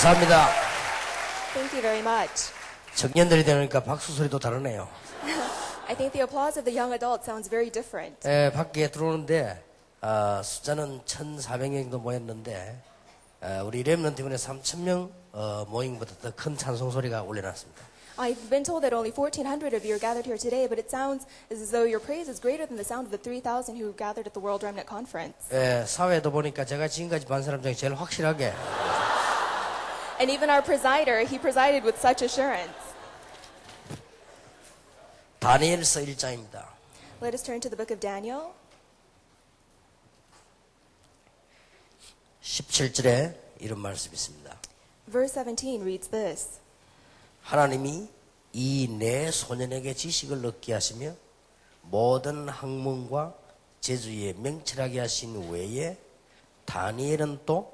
감사합니다. Thank you very much. 청년들이 되니까 박수 소리도 다르네요. I think the applause of the young adult sounds very different. 밖에 들어오는데 숫자는 1,400명 정도 모였는데 우리 렘넌트 이번에 3,000명 모임보다 더 큰 찬송 소리가 울려났습니다. I've been told that only 1,400 of you are gathered here today, but it sounds as though your praise is greater than the sound of the 3,000 who gathered at the World Remnant Conference. 사회도 보니까 제가 지금까지 반 사람 중에 제일 확실하게 And even our presider, he presided with such assurance. 다니엘서 1장입니다. Let us turn to the book of Daniel. 17절에 이런 말씀이 있습니다. Verse 17 reads this. 하나님이 이 네 소년에게 지식을 얻게 하시며 모든 학문과 재주에 명철하게 하신 외에 다니엘은 또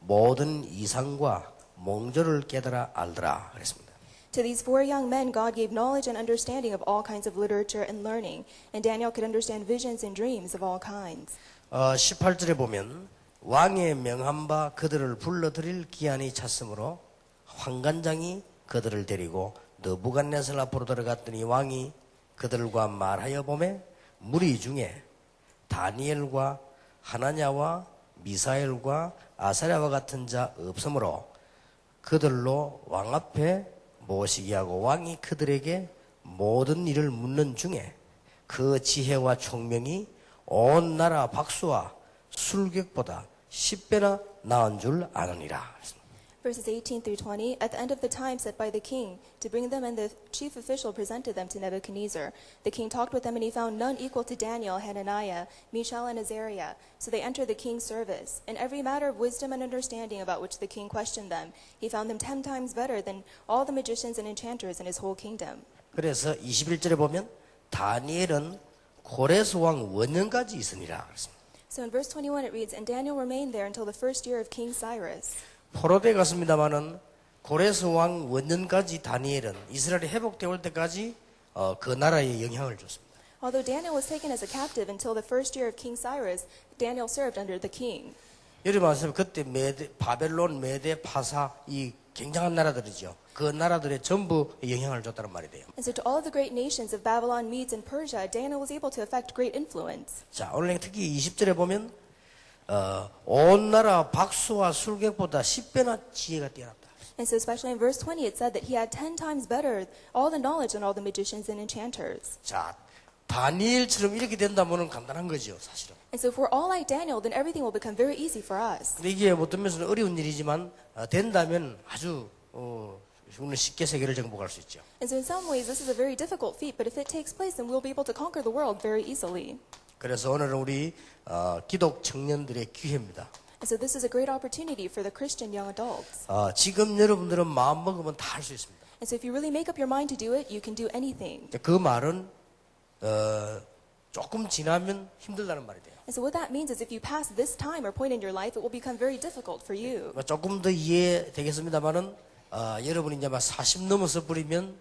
모든 이상과 몽조를 깨달아 알더라 그랬습니다. To these four young men, God gave knowledge and understanding of all kinds of literature and learning, and Daniel could understand visions and dreams of all kinds. 18절에 보면 왕의 명한 바 그들을 불러들일 기한이 찼으므로 환관장이 그들을 데리고 느부갓네살 앞으로 들어갔더니 왕이 그들과 말하여 보매 무리 중에 다니엘과 하나냐와 미사엘과 아사랴와 같은 자 없으므로 그들로 왕 앞에 모시게 하고 왕이 그들에게 모든 일을 묻는 중에 그 지혜와 총명이 온 나라 박수와 술객보다 10배나 나은 줄 아느니라. Verses 18 through 20, at the end of the time set by the king to bring them, and the chief official presented them to Nebuchadnezzar. The king talked with them, and he found none equal to Daniel, Hananiah, Mishael, and Azariah. So they entered the king's service. In every matter of wisdom and understanding about which the king questioned them, he found them 10 times better than all the magicians and enchanters in his whole kingdom. 그래서 21절에 보면 다니엘은 고레스 왕 원년까지 있으니라 그랬습니다. So in verse 21 it reads, and Daniel remained there until the first year of King Cyrus. 포로돼 갔습니다마는 고레스 왕 원년까지 다니엘은 이스라엘이 회복되올 때까지 그 나라에 영향을 줬습니다. Although Daniel was taken as a captive until the first year of King Cyrus, Daniel served under the king. 여러분 아세요? 그때 바벨론, 메데, 파사 이 굉장한 나라들이죠. 그 나라들에 전부 영향을 줬다는 말이 돼요. And so to all of the great nations of Babylon, Medes, and Persia, Daniel was able to effect great influence. 자, 오늘 특히 20절에 보면 온 나라 박수와 술객보다 10배나 지혜가 뛰어났다. And so especially in verse 20 it said that he had 10 times better all the knowledge than all the magicians and enchanters. 자, 다니엘처럼 이렇게 된다면 간단한 거죠, 사실은. And so if we're all like Daniel, then everything will become very easy for us. 근데 이게 어떤 면에서는 어려운 일이지만 된다면 아주 우리는 쉽게 세계를 정복할 수 있죠. And so in some ways this is a very difficult feat, but if it takes place, then we'll be able to conquer the world very easily. 그래서 오늘은 우리 기독 청년들의 기회입니다. And so this is a great opportunity for the Christian young adults. 지금 여러분들은 마음 먹으면 다 할 수 있습니다. And so if you really make up your mind to do it, you can do anything. 그 말은 조금 지나면 힘들다는 말이 돼요. And so what that means is if you pass this time or point in your life, it will become very difficult for you. 조금 더 이해되겠습니다만은 여러분이 이제 막 40 넘어서 버리면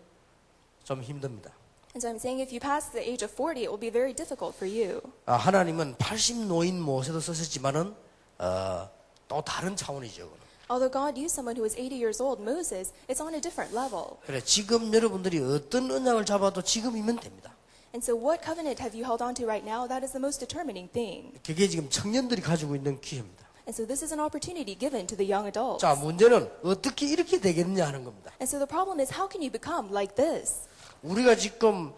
좀 힘듭니다. And so I'm saying if you pass the age of 40, it will be very difficult for you. 하나님은 80 노인 모세도 쓰셨지만은 또 다른 차원이죠. 그건. Although God used someone who was 80 years old, Moses, it's on a different level. 그래 지금 여러분들이 어떤 언약을 잡아도 지금이면 됩니다. And so what covenant have you held on to right now? That is the most determining thing. 그게 지금 청년들이 가지고 있는 기회입니다. And so this is an opportunity given to the young adults. 자, 문제는 어떻게 이렇게 되겠냐 하는 겁니다. And so the problem is, how can you become like this? 우리가 지금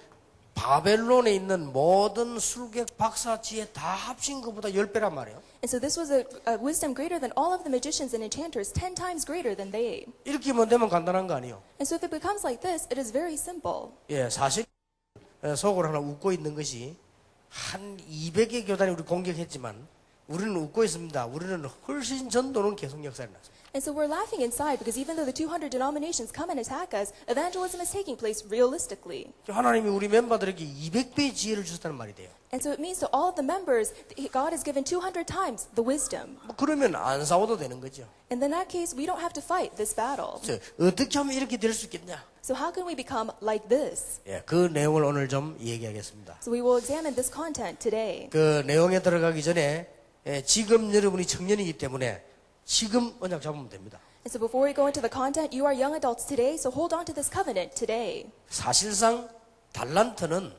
바벨론에 있는 모든 술객 박사 지혜 다 합친 것보다 10배란 말이에요. And so this was a wisdom greater than all of the magicians and enchanters, 10 times greater than they. 이렇게만 되면 간단한 거 아니에요. And so if it becomes like this, it is very simple. 예, 사실 속으로 하나 웃고 있는 것이 한 200의 교단이 우리 공격했지만 우리는 웃고 있습니다. 우리는 훨씬 전도는 계속 역사를 났습니다. And so we're laughing inside because even though the 200 denominations come and attack us, evangelism is taking place realistically. 하나님이 우리 멤버들에게 200배의 지혜를 주셨다는 말이 돼요. And so it means to all of the members, God has given 200 times the wisdom. 그러면 안 싸워도 되는 거죠. And in that case, we don't have to fight this battle. 어떻게 하면 이렇게 될 수 있겠냐? So how can we become like this? 예, 그 내용을 오늘 좀 얘기하겠습니다. So we will examine this content today. 그 내용에 들어가기 전에 지금 여러분이 청년이기 때문에 지금 언약 잡으면 됩니다. And so before we go into the content, you are young adults today, so hold on to this covenant today. 사실상 달란트는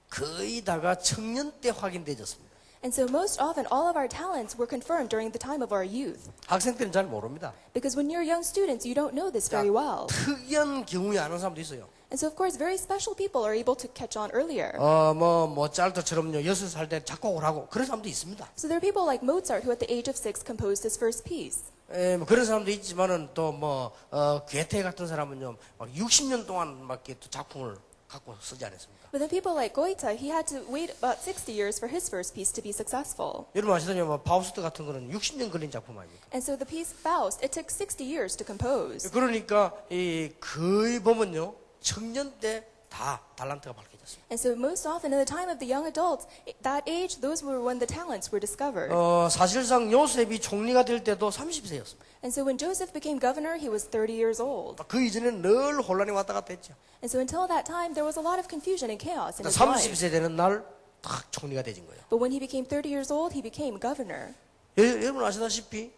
거의 다가 청년 때 확인되어졌습니다. And so most often, all of our talents were confirmed during the time of our youth. 학생 때는 잘 모릅니다. Because when you're young students, you don't know this very well. 특이한 경우에 아는 사람도 있어요. And so, of course, very special people are able to catch on earlier. 모차르트처럼요, 6살 때 작곡을 하고 그런 사람도 있습니다. So there are people like Mozart who at the age of 6 composed his first piece. 그런 사람도 있지만은 괴테 같은 사람은요, 막 60년 동안 막 이렇게 또 작품을 갖고 쓰지 않았습니까? But then people like Goethe, he had to wait about 60 years for his first piece to be successful. 여러분 아시다시피 파우스트 같은 거는 60년 걸린 작품 아닙니까? And so the piece Faust, it took 60 years to compose. 그러니까 거의 보면요, 청년 때 다 달란트가 밝혀졌습니다. And so most often in the time of the young adults, that age, those were when the talents were discovered. 사실상 요셉이 총리가 될 때도 30세였습니다. And so when Joseph became governor, he was 30 years old. 그 이전에는 늘 혼란이 왔다 갔다 했죠. And so until that time, there was a lot of confusion and chaos in his life. 30세 되는 날 딱 총리가 되진 거예요. But when he became 30 years old, he became governor. 여러분 아시다시피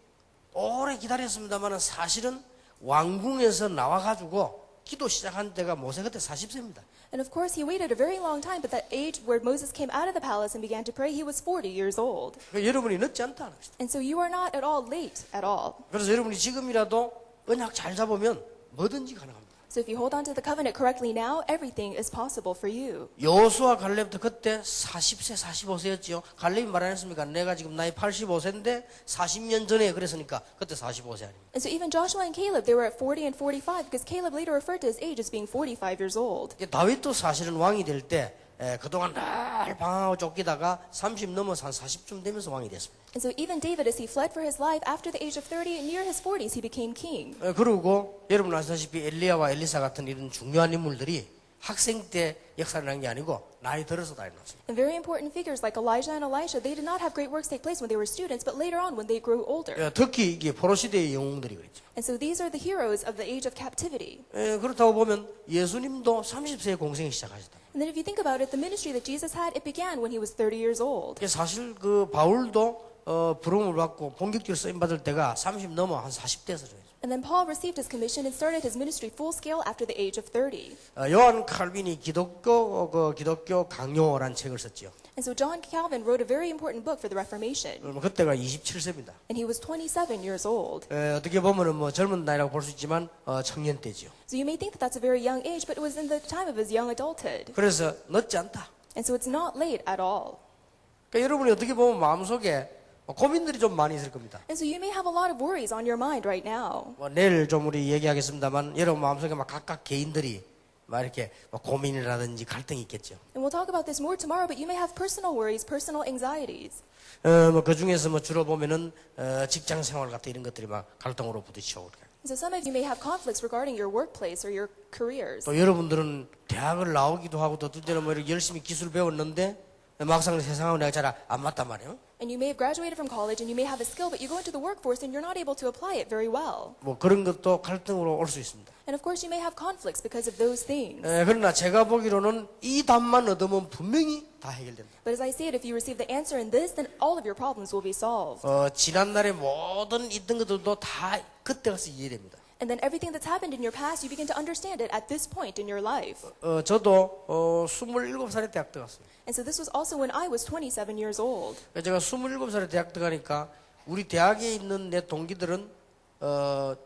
오래 기다렸습니다만 사실은 왕궁에서 나와가지고 기도 시작한 때가 모세 그때 40세입니다. And of course, he waited a very long time, but that age where Moses came out of the palace and began to pray, he was 40 years old. 여러분이 늦지 않다는 것이다. And so you are not at all late at all. 그래서 여러분이 지금이라도 언약 잘 잡으면 뭐든지 가능합니다. So if you hold on to the covenant correctly now, everything is possible for you. 여호수아 갈렙도 그때 40세 45세였지요. 갈렙이 말 안 했습니까? 내가 지금 나이 85세인데 40년 전에 그랬으니까 그때 45세 아닙니까? And so even Joshua and Caleb, they were at 40 and 45 because Caleb later referred to his age as being 45 years old. 다윗도 사실은 왕이 될 때 그동안 늘 방황하고 쫓기다가 30 넘어서 한 40쯤 되면서 왕이 됐습니다. And so even David, as he fled for his life, after the age of 30, near his 40s, he became king. 그리고 여러분 아시다시피 엘리야와 엘리사 같은 이런 중요한 인물들이 학생 때 역사를 한 게 아니고 나이 들어서 다 일어났습니다. And very important figures like Elijah and Elisha, they did not have great works take place when they were students, but later on when they grew older. 특히 이게 포로시대의 영웅들이 그랬죠. And so these are the heroes of the age of captivity. 그렇다고 보면 예수님도 30세에 공생이 시작하셨다. And then if you think about it, the ministry that Jesus had, it began when he was 30 years old. 사실 바울도 부름을 받고 본격적으로 쓰임 받을 때가 30 넘어 한 40대에서 줘요. And then Paul received his commission and started his ministry full scale after the age of 30. 요한 칼빈이 기독교 강요라는 책을 썼지요. And so John Calvin wrote a very important book for the Reformation. 그때가 27세입니다. And he was 27 years old. 어떻게 보면은 젊은 나이라고 볼 수 있지만 청년 때지요. So you may think that that's a very young age, but it was in the time of his young adulthood. 그래서 늦지 않다. And so it's not late at all. 그러니까 여러분이 어떻게 보면 마음속에 고민들이 좀 많이 있을 겁니다. And so you may have a lot of worries on your mind right now. 내일 좀 우리 얘기하겠습니다만 여러분 마음속에 각각 개인들이 이렇게 고민이라든지 갈등이 있겠죠. And we'll talk about this more tomorrow, but you may have personal worries, personal anxieties. 그 중에서 주로 보면은 직장 생활 같은 이런 것들이 막 갈등으로 부딪히고. And so some of you may have conflicts regarding your workplace or your careers. 또 여러분들은 대학을 나오기도 하고 또 때는 이렇게 열심히 기술 배웠는데 막상 세상하고 내가 잘 안 맞단 말이에요. And you may have graduated from college and you may have a skill, but you go into the workforce and you're not able to apply it very well. 그런 것도 갈등으로 올 수 있습니다. And of course, you may have conflicts because of those things. 그러나 제가 보기로는 이 답만 얻으면 분명히 다 해결된다. But as I see it, if you receive the answer in this, then all of your problems will be solved. 지난날의 모든 있던 것들도 다 그때 가서 이해됩니다. And then everything that's happened in your past, you begin to understand it at this point in your life. 저도 27살에 대학 들어갔어요. And so this was also when I was 27 years old. 제가 27살에 대학 들어가니까 우리 대학에 있는 내 동기들은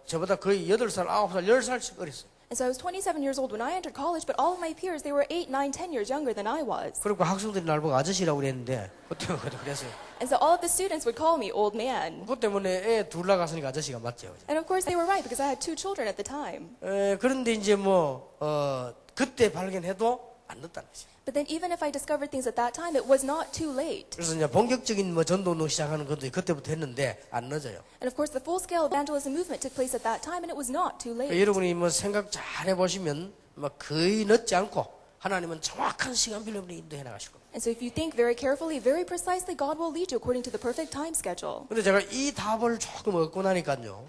저보다 거의 8살, 9살, 10살씩 어렸어요. And so I was 27 years old when I entered college, but all of my peers, they were 8, 9, 10 years younger than I was. 그리고 학생들이 날 보고 아저씨라고 그랬는데 그때는 그랬어요. And so all of the students would call me old man. 그것 때문에 애 둘 나갔으니까 아저씨가 맞죠. And of course they were right because I had 2 children at the time. 그런데 이제 그때 발견해도 안 늦다는 거지. But then even if I discovered things at that time, it was not too late. 그래서 이제 본격적인 전도운동 시작하는 것도 그때부터 했는데 안 늦어요. And of course the full-scale evangelism movement took place at that time and it was not too late. 여러분이 생각 잘 해보시면 거의 늦지 않고 하나님은 정확한 시간표로 인도해 나가실 겁니다. And so if you think very carefully, very precisely, God will lead you according to the perfect time schedule. 근데 제가 이 답을 조금 얻고 나니까요.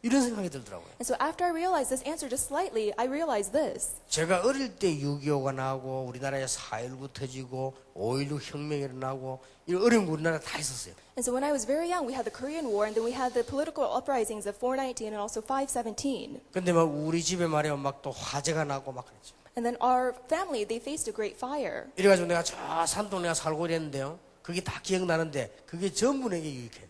이런 생각이 들더라고요. And so after I realized this answer just slightly, I realized this. 제가 어릴 때 6.25가 나고 우리나라에 4.19 터지고 5.16 혁명이 일어나고 이런 어려운 거 우리나라 다 있었어요. And so when I was very young, we had the Korean War, and then we had the political uprisings of 419 and also 517. 근데 막 우리 집에 말이야 막 또 화재가 나고 막 그랬죠. And then our family, they faced a great fire. 이래가지고 내가 저 산동네가 살고 이랬는데요. 그게 다 기억나는데 그게 전부 내게 유익해요.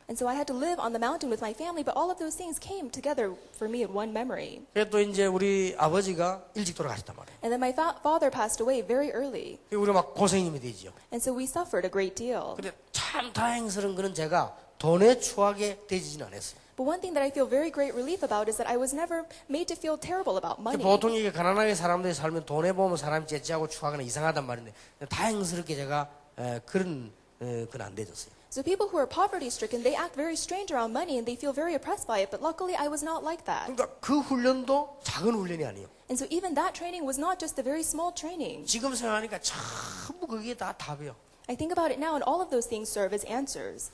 And so I had to live on the mountain with my family, but all of those things came together for me in one memory. 그래 또 이제 우리 아버지가 일찍 돌아가셨단 말이에요. And then my father passed away very early. 우리가 막 고생이 되지요. And so we suffered a great deal. 근데 참 다행스러운 거는 제가 돈에 추하게 되지는 않았어요. But one thing that I feel very great relief about is that I was never made to feel terrible about money. 보통 이게 가난하게 사람들이 살면 돈에 보면 사람이 째째하고 추하거나 이상하단 말인데 다행스럽게 제가 그런 건 안 되졌어요. So people who are poverty stricken, they act very strange around money and they feel very oppressed by it. But luckily, I was not like that. 그러니까 그 훈련도 작은 훈련이 아니에요. And so even that training was not just a very small training. 지금 생각하니까 전부 그게 다 답이에요. I think about it now, and all of those things serve as answers.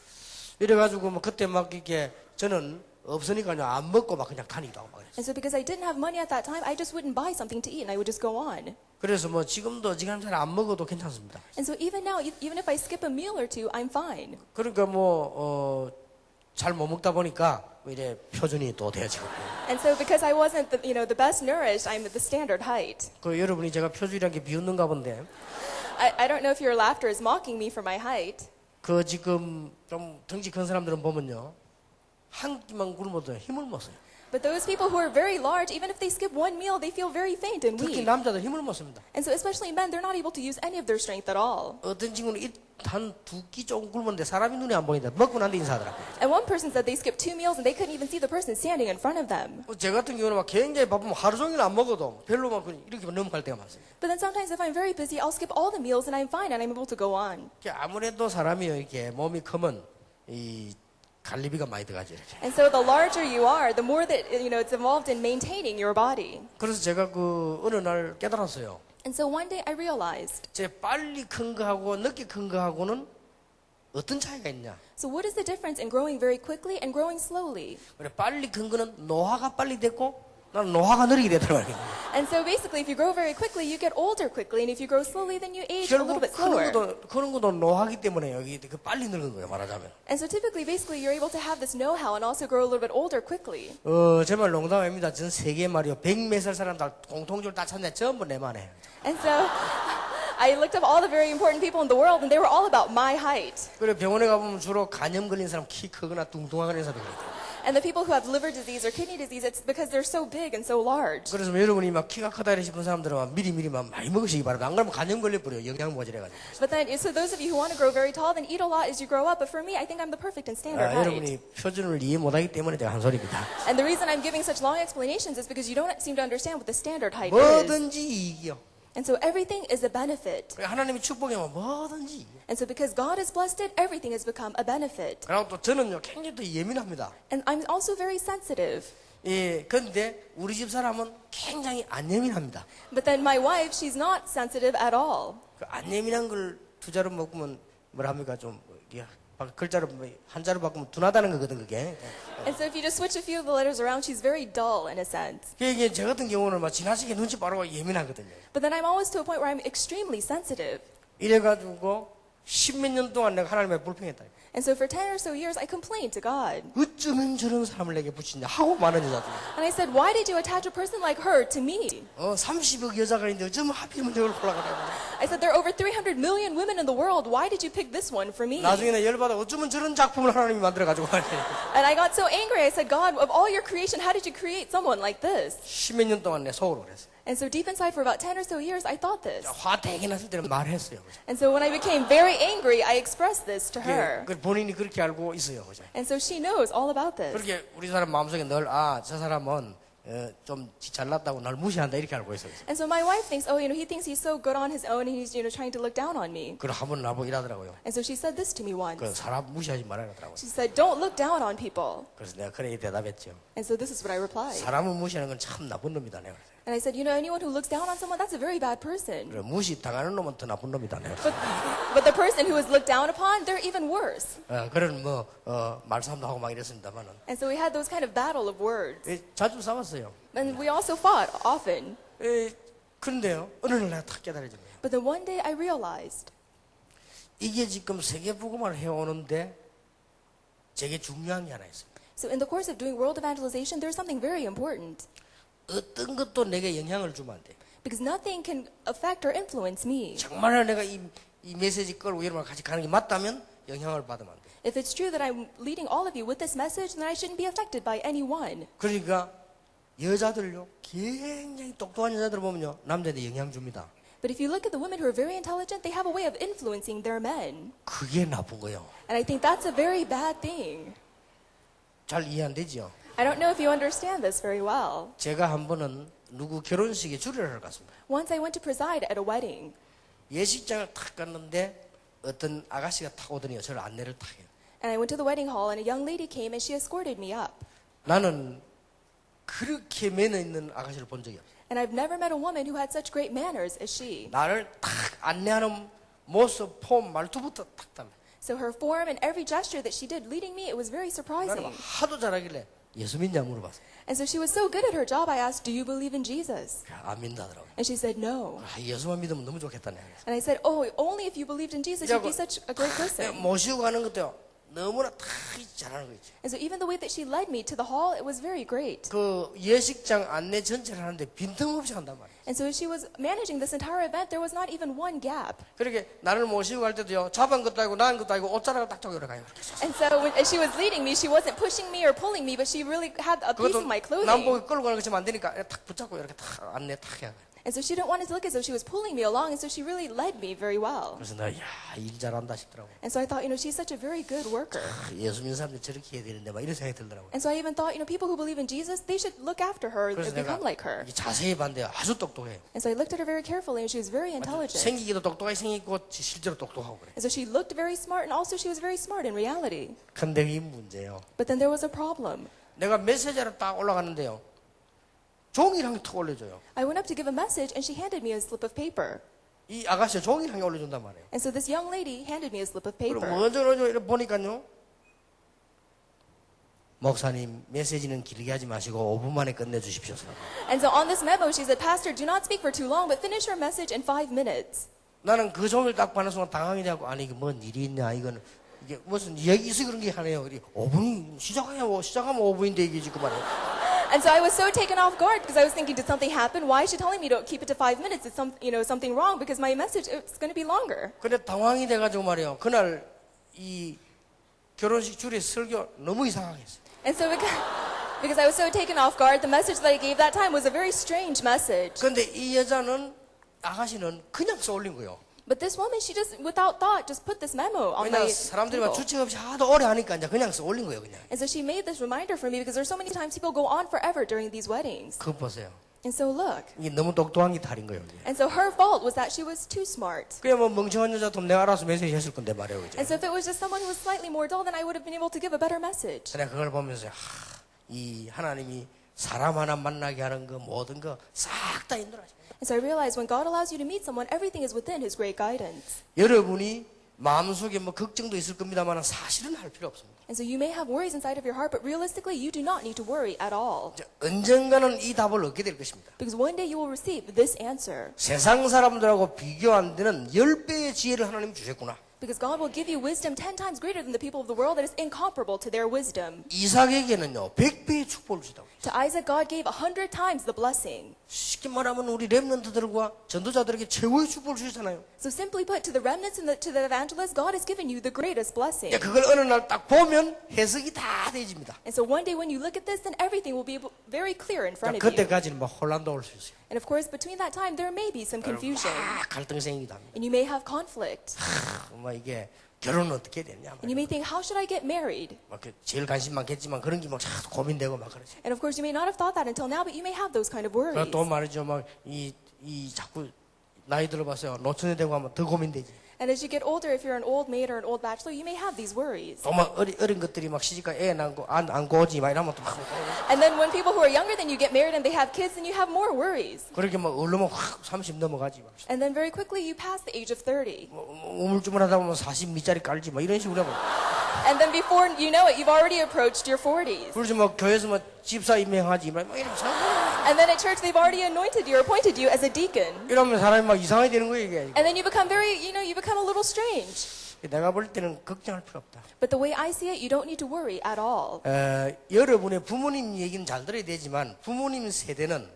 이래가지고 뭐 그때 막 이렇게 저는 없으니까요 안 먹고 막 그냥 다니기도 하고 막 그랬어요. And so because I didn't have money at that time, I just wouldn't buy something to eat and I would just go on. 그래서 뭐 지금도 지금 잘 안 먹어도 괜찮습니다. And so even now, even if I skip a meal or two, I'm fine. 그러니까 뭐 잘 못 먹다 보니까 이래 표준이 또 돼지고. And so because I wasn't the best nourished, I'm at the standard height. 그 여러분이 제가 표준이란 게 비웃는가 본데 I don't know if your laughter is mocking me for my height. 그 지금 좀 덩치 큰 사람들은 보면요 한 끼만 굶어도 힘을 못 써요. But those people who are very large, even if they skip one meal, they feel very faint and 특히 weak. 남자들 힘을 못 씁니다. And so especially men, they're not able to use any of their strength at all. 어떤 친구는 한 두 끼 조금 굶었는데 사람이 눈에 안 보인다. 먹고 난 뒤 인사하더라고요. And one person said they skipped 2 meals and they couldn't even see the person standing in front of them. 제 같은 경우는 막 굉장히 바쁘면 하루 종일 안 먹어도 별로 막 이렇게 넘어갈 때가 많습니다. But then sometimes if I'm very busy, I'll skip all the meals and I'm fine and I'm able to go on. 아무래도 사람이 이렇게 몸이 크면 이 갈리비가 많이 들어가죠. 이렇게. And so the larger you are, the more that it's involved in maintaining your body. 그래서 제가 그 어느 날 깨달았어요. And so one day I realized, 제 빨리 큰 거하고 늦게 큰 거하고는 어떤 차이가 있냐? so what is the difference in growing very quickly and growing slowly? 그래 빨리 큰 거는 노화가 빨리 됐고 나는 노화가 느리게 되더라 말이에요. And so basically, if you grow very quickly, you get older quickly, and if you grow slowly, then you age a little 결국 bit slower. 그런 것도 노화기 때문에 여기 그 빨리 늙은 거예요 말하자면. And so typically, basically, you're able to have this know-how and also grow a little bit older quickly. 정말 농담입니다. 전 세계 말이요 100몇 살 사람들 공통적으로 다 찾는데 전부 내만 해. And so I looked up all the very important people in the world, and they were all about my height. 그래 병원에 가보면 주로 간염 걸린 사람 키 크거나 뚱뚱하거나 사람들 있어요. And the people who have liver disease or kidney disease, it's because they're so big and so large. 그래서 여러분이 막 키가 크다 싶은 사람들은 미리미리 막 많이 먹으시기 바랍니다. 안 그러면 간염 걸려버려요. 영양 모자래가지고. But then, so those of you who want to grow very tall, then eat a lot as you grow up. But for me, I think I'm the perfect and standard height. 여러분이 표준을 이해 못하기 때문에 제가 한 소리입니다. And the reason I'm giving such long explanations is because you don't seem to understand what the standard height is. 뭐든지 이익이요. And so everything is a benefit. 하나님이 축복하면 뭐든지 이익이요. And so because God has blessed it, everything has become a benefit. 그리고 또 저는요 굉장히 또 예민합니다. And I'm also very sensitive. 예, 근데 우리 집 사람은 굉장히 안 예민합니다. But then my wife, she's not sensitive at all. 그 안 예민한 걸 두 자로 먹으면 뭐랍니까 좀 이게 글자로 한자로 바꾸면 둔하다는 거거든 그게. And so if you just switch a few of the letters around, she's very dull in a sense. 이게 저 같은 경우는 막 지나치게 눈치 빠르고 예민하거든요. But then I'm always to a point where I'm extremely sensitive. 이래가지고 10몇 년 동안 내가 하나님의 불평했다. And so for 10 or so years, I complained to God. 어쩌면 저런 사람을 내게 붙이냐 하고 많은 여자들. And I said, why did you attach a person like her to me? 30억 여자가 있는데 어쩌면 하필이면 저걸 골라가지고. I said, there are over 300 million women in the world. Why did you pick this one for me? 나중에는 열받아 어쩌면 저런 작품을 하나님이 만들어가지고. And I got so angry. I said, God, of all your creation, how did you create someone like this? 10몇 년 동안 내 속으로 그랬어요. And so deep inside for about 10 or so years, I thought this. 화 되게 났을 때는 말했어요. And so when I became very angry, I expressed this to her. 그 본인이 그렇게 알고 있어요. 그죠? And so she knows all about this. 그렇게 우리 사람 마음속에 늘 저 사람은 좀 잘났다고 날 무시한다 이렇게 알고 있어요. And so my wife thinks, he thinks he's so good on his own and he's, trying to look down on me. 그걸 한번 나보고 이러더라고요. And so she said this to me once. 그 사람 무시하지 말아라더라고요. She said, don't look down on people. 그래서 내가 그래 대답했죠. And so this is what I replied. 사람을 무시하는 건 참 나쁜 놈이다 내가 그랬어요. And I said, you know, anyone who looks down on someone, that's a very bad person. 그래, 무시 당하는 놈은 더 나쁜 놈이다. 내가. But the person who is looked down upon, they're even worse. 그런 말싸움도 하고 막 이랬습니다만은 And so we had those kind of battle of words. 자주 싸웠어요. And we also fought often. 그런데요, 어느 날 내가 탁 깨달아진 거예요. But then one day I realized, 이게 지금 세계복음을 해오는데 되게 중요한 게 하나 있어요. so in the course of doing world evangelization, there's something very important. 어떤 것도 내게 영향을 주면 안 돼. Because nothing can affect or influence me. 정말 내가 이 메시지 끌고 여러분과 같이 가는 게 맞다면 영향을 받으면 안 돼. If it's true that I'm leading all of you with this message, then I shouldn't be affected by anyone. 그러니까 여자들요, 굉장히 똑똑한 여자들 보면요, 남자한테 영향 줍니다. But if you look at the women who are very intelligent, they have a way of influencing their men. 그게 나쁜 거예요. And I think that's a very bad thing. 잘 이해 안 되죠? I don't know if you understand this very well. 제가 한 번은 누구 결혼식에 주례를 하러 갔습니다. Once I went to preside at a wedding. 예식장을 탁 갔는데 어떤 아가씨가 탁 오더니 저를 안내를 탁 해요. And I went to the wedding hall and a young lady came and she escorted me up. 나는 그렇게 매너 있는 아가씨를 본 적이 없어요. And I've never met a woman who had such great manners as she. 나를 탁 안내하는 모습, 폼, 말투부터 탁 달라. So her form and every gesture that she did leading me, it was very 나는 surprising. 하도 잘하길래 예수 믿냐 물어봤어요. And so she was so good at her job, I asked, do you believe in Jesus? 안 믿는다더라고요. And she said, no. 예수만 믿으면 너무 좋겠다네. And I said, oh, only if you believed in Jesus, you'd be such a great person. 모시고 가는 것도요, 너무나 다 잘하는 거 있죠. And so even the way that she led me to the hall, it was very great. 그 예식장 안내 전체를 하는데 빈틈없이 한단 말이에요. And so as she was managing this entire event, there was not even one gap. 그렇게 나를 모시고 갈 때도요, 잡은 것도 아니고 나은 것도 아니고 옷자락을 딱 저기로 가요. And so as she was leading me, she wasn't pushing me or pulling me, but she really had a piece 그것도 of my clothing. 남보기 끌고 가는 것이면 안 되니까 탁 붙잡고 이렇게 탁 안내 탁 해야 돼요. And so she didn't want it to look as though she was pulling me along, and so she really led me very well. 그래서 내가 일 잘한다 싶더라고. And so I thought, she's such a very good worker. 예수 믿는 사람들이 저렇게 해야 되는데 막 이런 생각이 들더라고요. And so I even thought, people who believe in Jesus, they should look after her and 그래서 내가 become like her. 자세히 봤는데 아주 똑똑해. And so I looked at her very carefully, and she was very intelligent. 생기기도 똑똑하게 생기고 실제로 똑똑하고 그래. And so she looked very smart, and also she was very smart in reality. 근데 이 문제요. But then there was a problem. 내가 메시지를 딱 올라가는데요. 종이랑 턱 올려줘요. I went up to give a message, and she handed me a slip of paper. 이 아가씨가 종이랑 올려준단 말이에요. And so this young lady handed me a slip of 그리고 paper. 먼저 이렇게 보니까요. 목사님 메시지는 길게 하지 마시고 5분 만에 끝내주십시오. And so on this memo, she said, Pastor, do not speak for too long, but finish your message in 5 minutes. 나는 그 종이를 딱 받는 순간 당황이 되고 아니 이게 뭔 일이 있냐 이거는 이게 무슨 이야기 있어 그런 게 하네요. 그리 5분이 시작하면 5분인데 이게 지금 말이에요. And so I was so taken off guard because I was thinking, did something happen? Why is she telling me to keep it to 5 minutes? Is something wrong? Because my message, it's going to be longer. 근데 당황이 돼가지고 말이에요. 그날 이 결혼식 줄에 설교 너무 이상하게 했어요. And so because I was so taken off guard, the message that I gave that time was a very strange message. 근데 이 여자는 아가씨는 그냥 쏘올린 거예요. But this woman, she just, without thought, just put this memo on 그냥 my 사람들이 막 table. 주책 없이 하도 오래 하니까 이제 그냥 쏘올린 거예요, 그냥. And so she made this reminder for me because there's so many times people go on forever during these weddings. 그거 보세요. And so look. 이게 너무 똑똑한 게 다른 거예요. 이제. And so her fault was that she was too smart. 그게 뭐 멍청한 여자 돈 내가 알아서 메시지 했을 건데 말이에요, 이제. And so if it was just someone who was slightly more dull, then I would have been able to give a better message. 그래 그걸 보면서 이 하나님이 사람 하나 만나게 하는 거 모든 거 싹 다 인도하시고. And so I realized when God allows you to meet someone, everything is within His great guidance. 여러분이 마음속에 뭐 걱정도 있을 겁니다만 사실은 할 필요 없습니다. And so you may have worries inside of your heart, but realistically, you do not need to worry at all. 이제 언젠가는 이 답을 얻게 될 것입니다. Because one day you will receive this answer. 세상 사람들하고 비교 안 되는 10배의 지혜를 하나님 주셨구나. Because God will give you wisdom 10 times greater than the people of the world that is incomparable to their wisdom. 이삭에게는요 100배의 축복을 주다고. To Isaac, God gave 100 times the blessing. 쉽게 말하면 우리 렘넌트들과 전도자들에게 최고의 축복을 주셨잖아요. So simply put, to the remnants and to the evangelists, God has given you the greatest blessing. 그걸 어느 날 딱 보면 해석이 다 되집니다. And so one day when you look at this, then everything will be very clear in front of you. 그때까지는 막 혼란도 올 수 있어요. And of course, between that time, there may be some confusion. 갈등 생기기도 합니다. And you may have conflict. 뭐 이게 결혼은 어떻게 해야 되냐. And you may think, how should I get married? 막 제일 관심 많겠지만 그런 게 막 자꾸 고민되고 막 그러지. And of course, you may not have thought that until now, but you may have those kind of worries. 또 말이죠. 막 이 자꾸 나이 들어봐서요. 노천에 되고 하면 더 고민되지. And as you get older, if you're an old maid or an old bachelor, you may have these worries. 또 막 어린 것들이 막 시집가 애 낳고 안 고지 막 이러면 또 막 And then when people who are younger than you get married and they have kids, then you have more worries. 그렇게 막 얼르면 확 30 넘어가지 막. And then very quickly you pass the age of 30. 우물쭈물하다 보면 40 밑자리 깔지 막 이런 식으로 하면. And then before you know it, you've already approached your 40s. 그러지 뭐 교회에서 뭐 집사 임명하지 막 이러면 참. And then at church, they've already anointed you or appointed you as a deacon. 이러면 사람이 막 이상하게 되는 거예요 이게. And then you become you become a little strange. 내가 볼 때는 걱정할 필요 없다. But the way I see it, you don't need to worry at all. 여러분의 부모님 얘기는 잘 들어야 되지만 부모님 세대는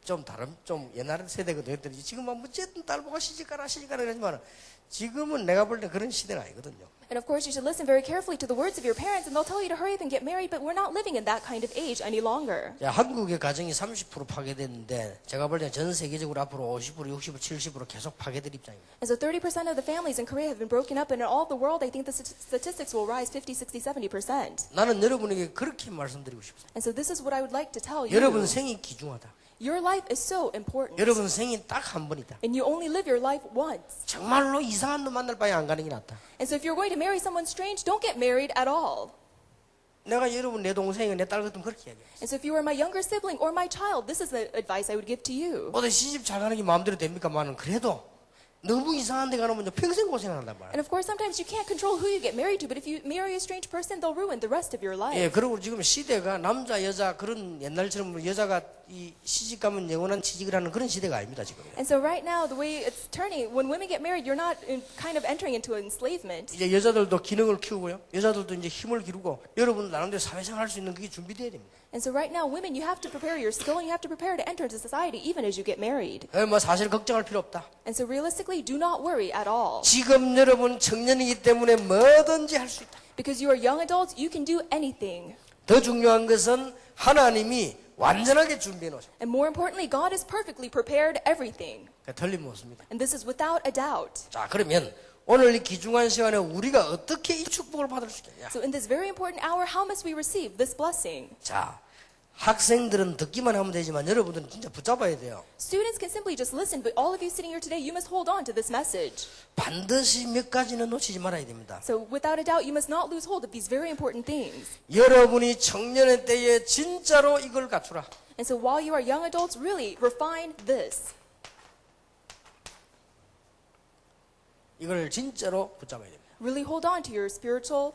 좀 다른 좀 옛날 세대거든요. 지금 뭐 어쨌든 딸보고 시집가라 그러지만 지금은 내가 볼 때 그런 시대는 아니거든요. And of course, you should listen very carefully to the words of your parents, and they'll tell you to hurry up and get married, but we're not living in that kind of age any longer. 한국의 가정이 30% 파괴됐는데 제가 볼 때 전 세계적으로 앞으로 50%, 60%, 70% 계속 파괴될 입장입니다. And so 30% of the families in Korea have been broken up, and in all of the world, I think the statistics will rise 50, 60, 70%. 나는 여러분에게 그렇게 말씀드리고 싶습니다. And so this is what I would like to tell you. 여러분 생이 귀중하다. Your life is so important. 여러분 생이 딱 한 번이다. And you only live your life once. 정말로 이상한 놈 만날 바에 안 가는 게 낫다. And so if you're going to marry someone strange, don't get married at all. 내가 여러분 내 동생이 내 딸 같으면 그렇게 얘기해. And so if you were my younger sibling or my child, this is the advice I would give to you. 어디 시집 잘 가는 게 마음대로 됩니까만은 그래도 너무 이상한 데 가면 평생 고생한단 말이야. And of course, sometimes you can't control who you get married to, but if you marry a strange person, they'll ruin the rest of your life. 예, 그리고 지금 시대가 남자 여자 그런 옛날처럼 여자가 이 시집 가면 영원한 취직을 하는 그런 시대가 아닙니다 지금. And so right now, the way it's turning, when women get married, you're not kind of entering into enslavement. 이제 여자들도 기능을 키우고요. 여자들도 이제 힘을 기르고 여러분 나름대로 사회생활 할 수 있는 그게 준비돼야 됩니다. And so right now, women, you have to prepare your skill and you have to prepare to enter into society even as you get married. 뭐 사실 걱정할 필요 없다. And so realistically, do not worry at all. 지금 여러분 청년이기 때문에 뭐든지 할 수 있다. Because you are young adults, you can do anything. 더 중요한 것은 하나님이 완전하게 준비해 놓으셨다. And more importantly, God has perfectly prepared everything. 틀림없습니다. And this is without a doubt. 자, 그러면 오늘 이 귀중한 시간에 우리가 어떻게 이 축복을 받을 수 있겠냐? So in this very important hour, how must we receive this blessing? 자, 학생들은 듣기만 하면 되지만 여러분들은 진짜 붙잡아야 돼요. Students can simply just listen, but all of you sitting here today, you must hold on to this message. 반드시 몇 가지는 놓치지 말아야 됩니다. So without a doubt, you must not lose hold of these very important things. 여러분이 청년의 때에 진짜로 이걸 갖추라. And so while you are young adults, really refine this. 이걸 진짜로 붙잡아야 됩니다. Really hold on to your spiritual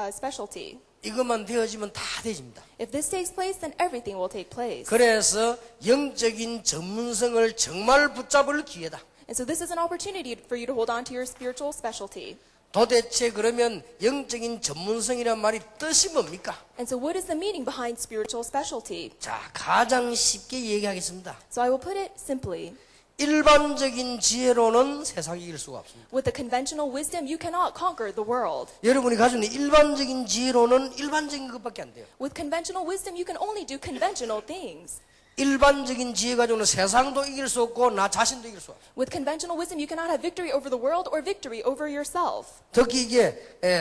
specialty. 이것만 되어지면 다 되집니다. If this takes place, then everything will take place. 그래서 영적인 전문성을 정말 붙잡을 기회다. And so this is an opportunity for you to hold on to your spiritual specialty. 도대체 그러면 영적인 전문성이란 말이 뜻이 뭡니까? And so what is the meaning behind spiritual specialty? 자, 가장 쉽게 얘기하겠습니다. So I will put it simply. 일반적인 지혜로는 세상을 이길 수가 없습니다. With the conventional wisdom, you cannot conquer the world. 여러분이 가지고 있는 일반적인 지혜로는 일반적인 것밖에 안 돼요. With conventional wisdom, you can only do conventional things. 일반적인 지혜 가지고는 세상도 이길 수 없고 나 자신도 이길 수 없어요. With conventional wisdom, you cannot have victory over the world or victory over yourself. 특히 이게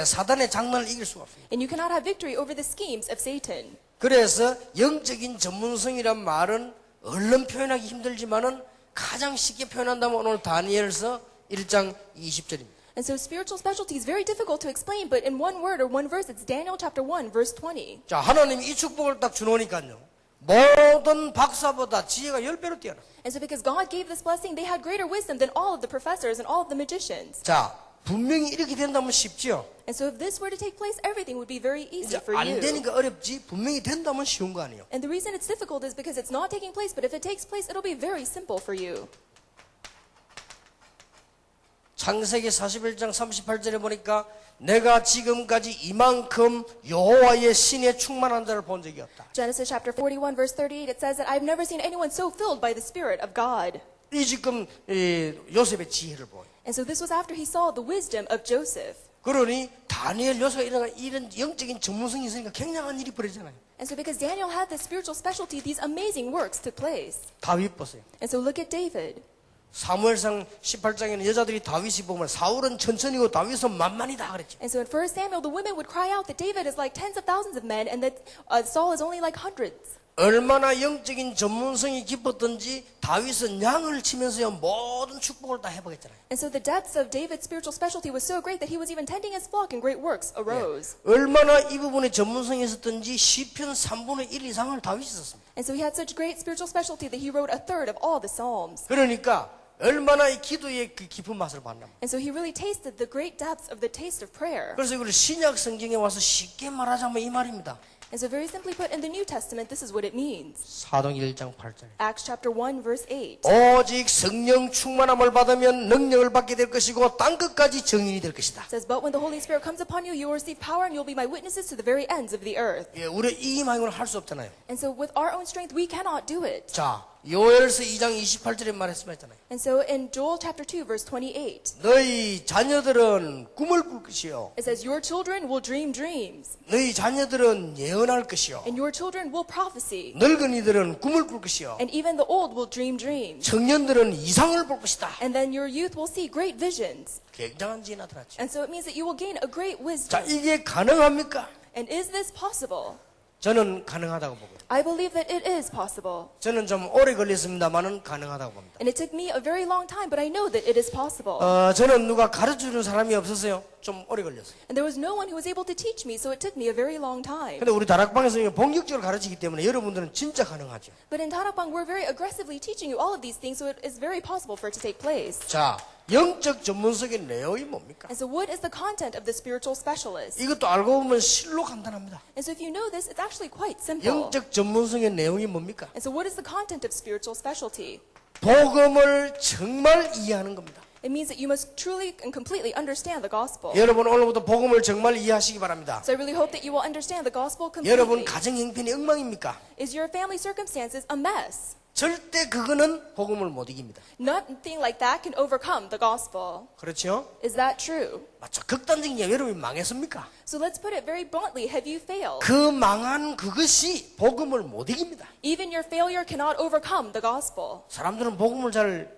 사단의 장난을 이길 수가 없어요. And you cannot have victory over the schemes of Satan. 그래서 영적인 전문성이란 말은 얼른 표현하기 힘들지만은 가장 쉽게 표현한다면 오늘 다니엘서 1장 20절입니다. And so spiritual specialty is very difficult to explain, but in one word or one verse, it's Daniel chapter 1, verse 20. 자, 하나님이 이 축복을 딱 주노니까요. 모든 박사보다 지혜가 10배로 뛰어나. And so because God gave this blessing, they had greater wisdom than all of the professors and all of the magicians. 자, 분명히 이렇게 된다면 쉽지요. And so if this were to take place, everything would be very easy 이제 for 안 you. 되니까 어렵지 분명히 된다면 쉬운 거 아니에요. And the reason it's difficult is because it's not taking place, but if it takes place, it'll be very simple for you. 창세기 41장 38절에 보니까 내가 지금까지 이만큼 여호와의 신에 충만한 자를 본 적이 없다. Genesis chapter 41, verse 38, it says that I've never seen anyone so filled by the Spirit of God. 이 지금 요셉의 지혜를 보여. And so this was after he saw the wisdom of Joseph. 그러니 다니엘 요셉가 이런 영적인 전문성이 있으니까 굉장한 일이 벌어지잖아요. And so because Daniel had this spiritual specialty, these amazing works took place. 다윗 보세요. And so look at David. 사무엘상 18장에는 여자들이 다윗이 보면 사울은 천천히고 다윗은 만만이다 그랬죠. And so in 1 Samuel, the women would cry out that David is like tens of thousands of men and that Saul is only like hundreds. 얼마나 영적인 전문성이 깊었던지 다윗은 양을 치면서요 모든 축복을 다 해보겠잖아요. And so the depths of David's spiritual specialty was so great that he was even tending his flock and great works arose. 얼마나 이 부분에 전문성이 있었던지 시편 3분의 1 이상을 다윗이 썼습니다. And so he had such great spiritual specialty that he wrote a third of all the Psalms. 그러니까 얼마나 이 기도의 그 깊은 맛을 봤나. And so he really tasted the great depths of the taste of prayer. 그래서 이걸 신약 성경에 와서 쉽게 말하자면 이 말입니다. And so very simply put in the New Testament, this is what it means. 사도행 1장 8절. Acts chapter 1 verse 8. 오직 성령 충만함을 받으면 능력을 받게 될 것이고 땅 끝까지 증인이 될 것이다. It says, but when the Holy Spirit comes upon you, you will receive power and you'll be my witnesses to the very ends of the earth. 예, 우리 이 말고는 할 수 없잖아요. And so with our own strength, we cannot do it. 자, 요엘서 2장 28절에 말했잖아요. And so in Joel chapter 2 verse 28, 너희 자녀들은 꿈을 꿀 것이요. it says, your children will dream dreams, 너희 자녀들은 예언할 것이요. and your children will prophesy, 늙은이들은 꿈을 꿀 것이요. and even the old will dream dreams. 청년들은 이상을 볼 것이다. And then your youth will see great visions. 굉장한 지혜 나타났죠. And so it means that you will gain a great 자, wisdom. 이게 가능합니까? And is this possible? 저는 가능하다고 보고요. I believe that it is possible. 저는 좀 오래 걸렸습니다만은 가능하다고 봅니다. And it took me a very long time, but I know that it is possible. 저는 누가 가르쳐주는 사람이 없었어요. 좀 오래 걸렸어요. And there was no one who was able to teach me, so it took me a very long time. 근데 우리 다락방에서 본격적으로 가르치기 때문에 여러분들은 진짜 가능하죠. But in Tarakbang, we're very aggressively teaching you all of these things, so it is very possible for it to take place. 자, 영적 전문성의 내용이 뭡니까? And so what is the content of the spiritual specialist? 이것도 알고 보면 실로 간단합니다. And so if you know this, it's actually quite simple. 영적 전문성의 내용이 뭡니까? And so what is the content of spiritual specialty? 복음을 정말 이해하는 겁니다. It means that you must truly and completely understand the gospel. 여러분 오늘부터 복음을 정말 이해하시기 바랍니다. So I really hope that you will understand the gospel 여러분 completely. 가정 형편이 엉망입니까? Is your family circumstances a mess? 절대 그거는 복음을 못 이깁니다. Nothing like that can overcome the gospel. 그렇죠? Is that true? 맞죠? 극단적인 게 여러분이 망했습니까? So let's put it very bluntly. Have you failed? 그 망한 그것이 복음을 못 이깁니다. Even your failure cannot overcome the gospel. 사람들은 복음을 잘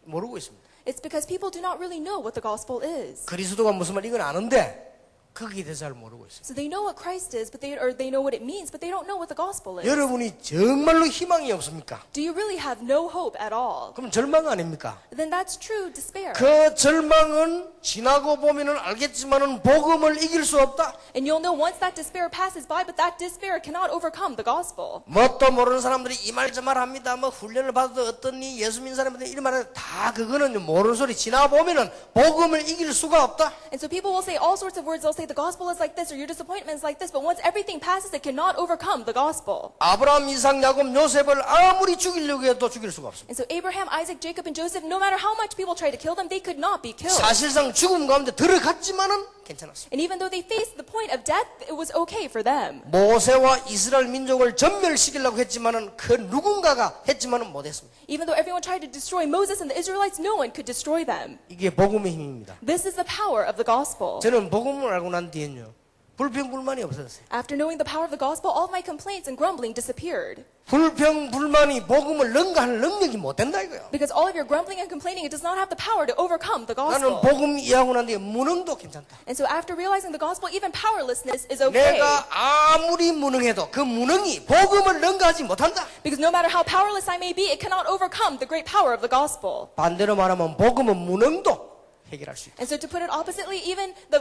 모르고 있습니다. It's because people do not really know what the gospel is. 그리스도가 무슨 말 이건 아는데 거기에 대해서 잘 모르고 있어요. So they know what Christ is, but they know what it means, but they don't know what the gospel is. 여러분이 정말로 희망이 없습니까? Do you really have no hope at all? 그럼 절망 아닙니까? Then that's true despair. 그 절망은 지나고 보면은 알겠지만은 복음을 이길 수 없다. And you'll know once that despair passes by, but that despair cannot overcome the gospel. 뭣도 모르는 사람들이 이 말 저 말 합니다. 뭐 훈련을 받아도 어떠니 예수 믿는 사람들 이런 말은 다 그거는 모르는 소리. 지나 보면은 복음을 이길 수가 없다. And so people will say all sorts of words. They'll say the gospel is like this or your disappointment is like this, but once everything passes, it cannot overcome the gospel. 아브라함, 이삭, 야곱, 요셉을 아무리 죽이려고 해도 죽일 수가 없습니다. And so Abraham, Isaac, Jacob, and Joseph, no matter how much people try to kill them, they could not be killed. 사실상 죽음 가운데 들어갔지만은 괜찮았어요. And even though they faced the point of death, it was okay for them. 모세와 이스라엘 민족을 전멸시키려고 했지만은 그 누군가가 했지만은 못했습니다. Even though everyone tried to destroy Moses and the Israelites, no one could destroy them. 이게 복음의 힘입니다. This is the power of the gospel. 저는 복음을 알고 난 뒤엔요 불평불만이 없어졌어요. After knowing the power of the gospel, all of my complaints and grumbling disappeared. 불평불만이 복음을 능가할 능력이 못 된다 이거요. Because all of your grumbling and complaining, it does not have the power to overcome the 나는 gospel. 복음 이해하고 난 뒤에 무능도 괜찮다. And so after realizing the gospel, even powerlessness is okay. 내가 아무리 무능해도 그 무능이 복음을 능가하지 못한다. Because no matter how powerless I may be, it cannot overcome the great power of the gospel. 반대로 말하면 복음은 무능도 해결할 수 있다. And so to put it oppositely, even the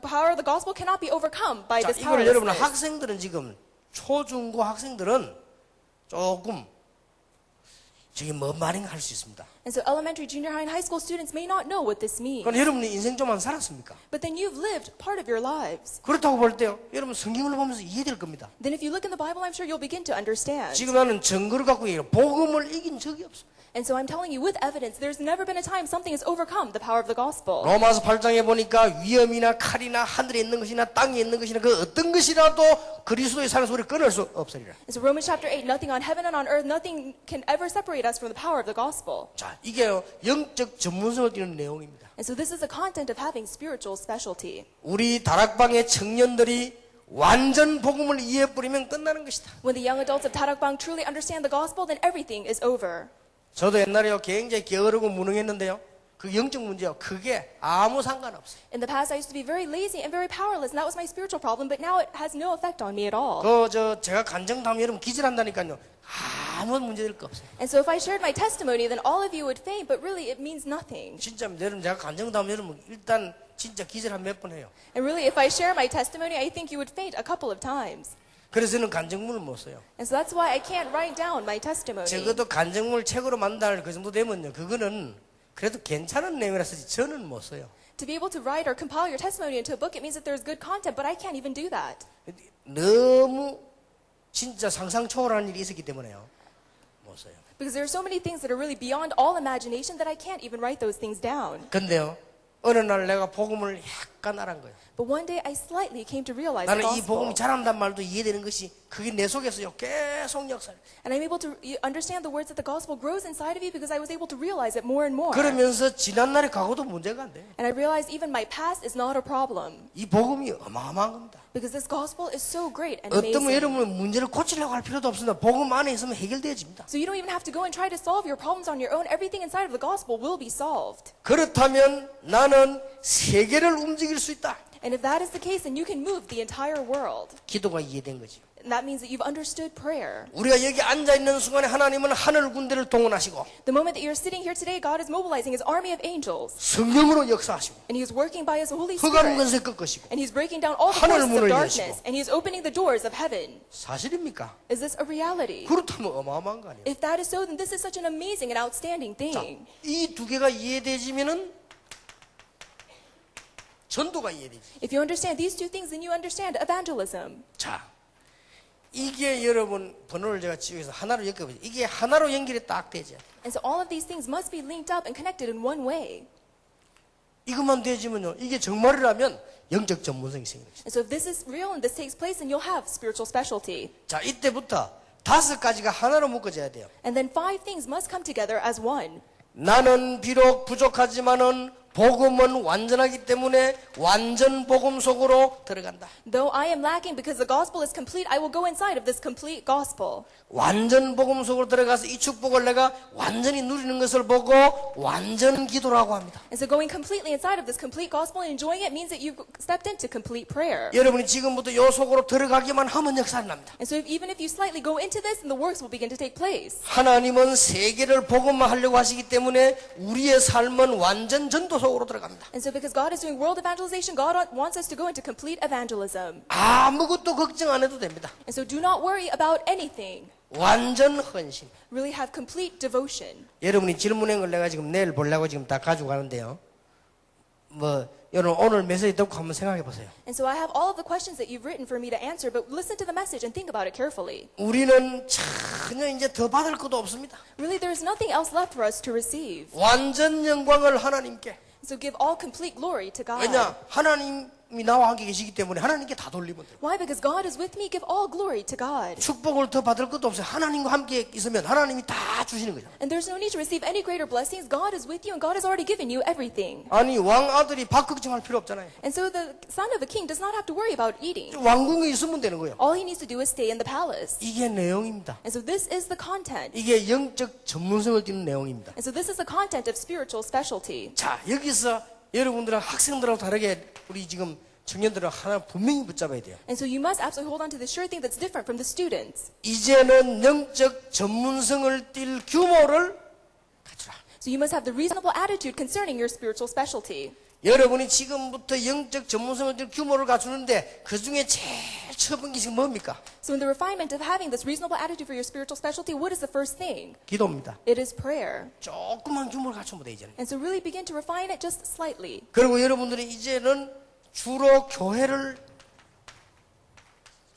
power of the gospel cannot be overcome by 자, this 이걸 여러분 powerlessness. 학생들은 지금 초중고 학생들은 조금 저게 뭔 말인가 할 수 있습니다. And so elementary, junior high, and high school students may not know what this means. 그럼 여러분이 인생 좀만 살았습니까? But then you've lived part of your lives. 그렇다고 볼 때요. 여러분 성경을 보면서 이해될 겁니다. Then if you look in the Bible, I'm sure you'll begin to understand. 지금 나는 증거를 갖고 얘기해요. 복음을 이긴 적이 없어. And so I'm telling you with evidence, there's never been a time something has overcome the power of the gospel. 로마서 8장에 보니까 위험이나 칼이나 하늘에 있는 것이나 땅에 있는 것이나 그 어떤 것이라도 그리스도의 사는 소리를 끊을 수 없으리라. And so Romans chapter 8, nothing on heaven and on earth, nothing can ever separate us from the power of the gospel. 자, 이게요. 영적 전문성을 띠는 내용입니다. And so this is the content of having spiritual specialty. 우리 다락방의 청년들이 완전 복음을 이해해버리면 끝나는 것이다. When the young adults of Tarakbang truly understand the gospel, then everything is over. 저도 옛날에요. 굉장히 게으르고 무능했는데요. 그 영적 문제와 크게 아무 상관없어요. In the past, I used to be very lazy and very powerless, and that was my spiritual problem, but now it has no effect on me at all. 제가 간증하면 여러분 기절한다니까요. 아무 문제될 거 없어요. And so if I shared my testimony, then all of you would faint, but really it means nothing. 진짜 여러분 제가 간증하면 여러분 일단 진짜 기절 한 몇 번 해요. And really, if I share my testimony, I think you would faint a couple of times. 그래서 저는 간증문을 못 써요. And so that's why I can't write down my testimony. 적어도 간증문을 책으로 만들 그 정도 되면요. 그거는 그래도 괜찮은 내용이라서 저는 못 써요. To be able to write or compile your testimony into a book, it means that there's good content, but I can't even do that. 너무 진짜 상상 초월한 일이 있었기 때문에요. 못 써요. Because there are so many things that are really beyond all imagination that I can't even write those things down. 근데요. 어느 날 내가 복음을 약간 알은 거예요. But one day I slightly came to realize the 나는 이 복음이 gospel. 잘한다는 말도 이해되는 것이 그게 내 속에서요. 계속 역사를. And I'm able to understand the words that the gospel grows inside of you because I was able to realize it more and more. 그러면서 지난날의 과거도 문제가 안 돼요. And I realized even my past is not a problem. 이 복음이 어마어마한 겁니다. Because this gospel is so great and 어떤 amazing. 여러분은 문제를 고치려고 할 필요도 없습니다. 복음 안에 있으면 해결되어집니다. So you don't even have to go and try to solve your problems on your own. Everything inside of the gospel will be solved. 그렇다면 나는 세계를 움직일 수 있다. And if that is the case, then you can move the entire world. 기도가 이해된 거죠. And that means that you've understood prayer. 우리가 여기 앉아있는 순간에 하나님은 하늘 군대를 동원하시고 The moment that you're sitting here today, God is mobilizing his army of angels. 성령으로 역사하시고 And he is working by his Holy 흑암 Spirit. 권세 꺾으시고 And he's breaking down all the 하늘 forces of 문을 darkness. 여시고. And he is opening the doors of heaven. 사실입니까? Is this a reality? 그렇다면 어마어마한 거 아니에요? If that is so, then this is such an amazing and outstanding thing. 이 두 개가 이해되지면은 전도가 이해되지. If you understand these two things, then you understand evangelism. 자, 이게 여러분 번호를 제가 지우해서 하나로 엮어보죠. 이게 하나로 연결이 딱 되죠. And so all of these things must be linked up and connected in one way. 이것만 되지면요, 이게 정말이라면 영적 전문성이 생기는 거죠. And so if this is real and this takes place, then you'll have spiritual specialty. 자, 이때부터 5가지가 하나로 묶어져야 돼요. And then 5 things must come together as one. 나는 비록 부족하지만은 복음은 완전하기 때문에 완전 복음 속으로 들어간다. Though I am lacking because the gospel is complete, I will go inside of this complete gospel. 완전 복음 속으로 들어가서 이 축복을 내가 완전히 누리는 것을 보고 완전 기도라고 합니다. And so going completely inside of this complete gospel and enjoying it means that you've stepped into complete prayer. 여러분이 지금부터 요 속으로 들어가기만 하면 역사를 납니다. And so even if you slightly go into this, then the works will begin to take place. 하나님은 세계를 복음만 하려고 하시기 때문에 우리의 삶은 완전 전도 속으로 들어갑니다. And so because God is doing world evangelization, God wants us to go into complete evangelism. 아무것도 걱정 안 해도 됩니다. And so do not worry about anything. 완전 헌신. Really have complete devotion. 여러분이 질문한 걸 내가 지금 내일 보려고 지금 다 가지고 가는데요. 여러분 오늘 메시지 듣고 한번 생각해 보세요. And so I have all of the questions that you've written for me to answer, but listen to the message and think about it carefully. 우리는 전혀 이제 더 받을 것도 없습니다. Really, there's nothing else left for us to receive. 완전 영광을 하나님께. So give all complete glory to God. 왜냐? 하나님이 나와 함께 계시기 때문에 하나님께 다 돌리면 돼요. Why? Because God is with me. Give all glory to God. 축복을 더 받을 것도 없어요. 하나님과 함께 있으면 하나님이 다 주시는 거죠. And there's no need to receive any greater blessings. God is with you and God has already given you everything. 아니 왕 아들이 밥 걱정할 필요 없잖아요. And so the son of a king does not have to worry about eating. 왕궁에 있으면 되는 거예요. All he needs to do is stay in the palace. 이게 내용입니다. And so this is the content. 이게 영적 전문성을 띠는 내용입니다. And so this is the content of spiritual specialty. 자, 여기서 여러분들은 학생들하고 다르게 우리 지금 청년들은 하나 분명히 붙잡아야 돼요. And so you must absolutely hold on to the sure thing that's different from the students. 이제는 영적 전문성을 띌 규모를 갖추라. So you must have the reasonable attitude concerning your spiritual specialty. 여러분이 지금부터 영적 전문성을 띌 규모를 갖추는데 그 중에 제일 첫 번째 지금 뭡니까? So in the refinement of having this reasonable attitude for your spiritual specialty, what is the first thing? 기도입니다. It is prayer. 조그만 규모를 갖추면 돼 이제는. And so really begin to refine it just slightly. 그리고 여러분들이 이제는 주로 교회를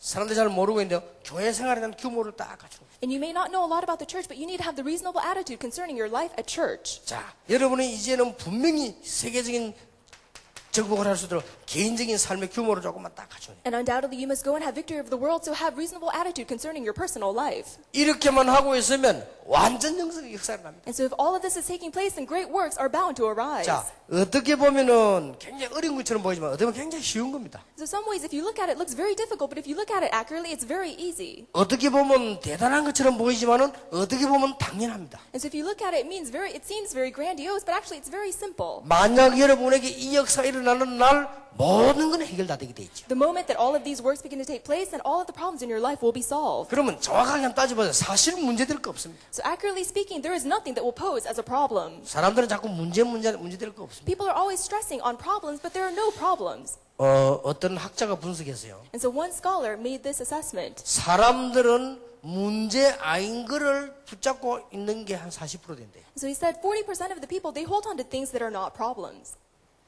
사람들이 잘 모르고 있는데 교회 생활에 대한 규모를 딱 갖추는 거예요. And you may not know a lot about the church, but you need to have the reasonable attitude concerning your life at church. 자, 여러분이 이제는 분명히 세계적인 정복을 할 수 있도록 개인적인 삶의 규모를 조금만 딱 갖춰야 돼. And undoubtedly, you must go and have victory over the world, so have reasonable attitude concerning your personal life. 이렇게만 하고 있으면 완전 영성의 역사가 납니다. And so if all of this is taking place, then great works are bound to arise. 자, 어떻게 보면은 굉장히 어려운 것처럼 보이지만 어떻게 보면 굉장히 쉬운 겁니다. So some ways, if you look at it, it looks very difficult, but if you look at it accurately, it's very easy. 어떻게 보면 대단한 것처럼 보이지만은 어떻게 보면 당연합니다. And so if you look at it, it seems very grandiose, but actually it's very simple. 만약 여러분에게 이 역사가 일어나는 날 모든 건 해결 다 되게 돼 있죠. The moment that all of these works begin to take place, then all of the problems in your life will be solved. 그러면 정확하게 한번 따져보세요. 사실 문제될 거 없습니다. So accurately speaking, there is nothing that will pose as a problem. 사람들은 자꾸 문제될 거 없습니다. People are always stressing on problems, but there are no problems. 어떤 학자가 분석했어요. And so one scholar made this assessment. 사람들은 문제 아닌 거를 붙잡고 있는 게 한 40% 된대. So he said 40% of the people, they hold on to things that are not problems.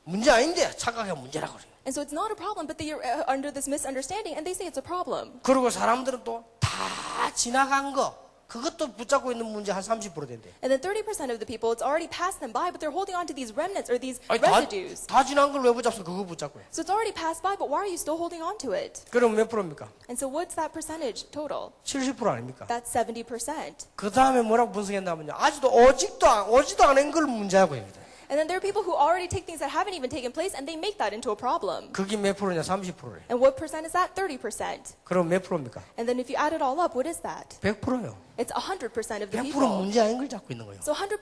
문제 아닌데 착각해 문제라고 그래요. And so it's not a problem, but they are under this misunderstanding, and they say it's a problem. 그리고 사람들은 또 다 지나간 거 그것도 붙잡고 있는 문제 한 30% 된대. And then 30% of the people, it's already passed them by, but they're holding on to these remnants or these 아니, residues. 다 지난 걸 왜 붙잡어? 그거 붙잡고 해. So it's already passed by, but why are you still holding on to it? 그럼 몇 프로입니까? And so what's that percentage total? 70% 아닙니까? That's 70%. 그 다음에 뭐라고 분석했냐면요. 아직도 오지도 않은 걸 문제라고 합니다. And then there are people who already take things that haven't even taken place and they make that into a problem. 그게 몇 프로냐? 30%래. And what percent is that? 30%. 그럼 몇 프로입니까? And then if you add it all up, what is that? 100%요. It's 100% of the 100% people. 문제 아닌 걸 잡고 있는 거예요. So 100%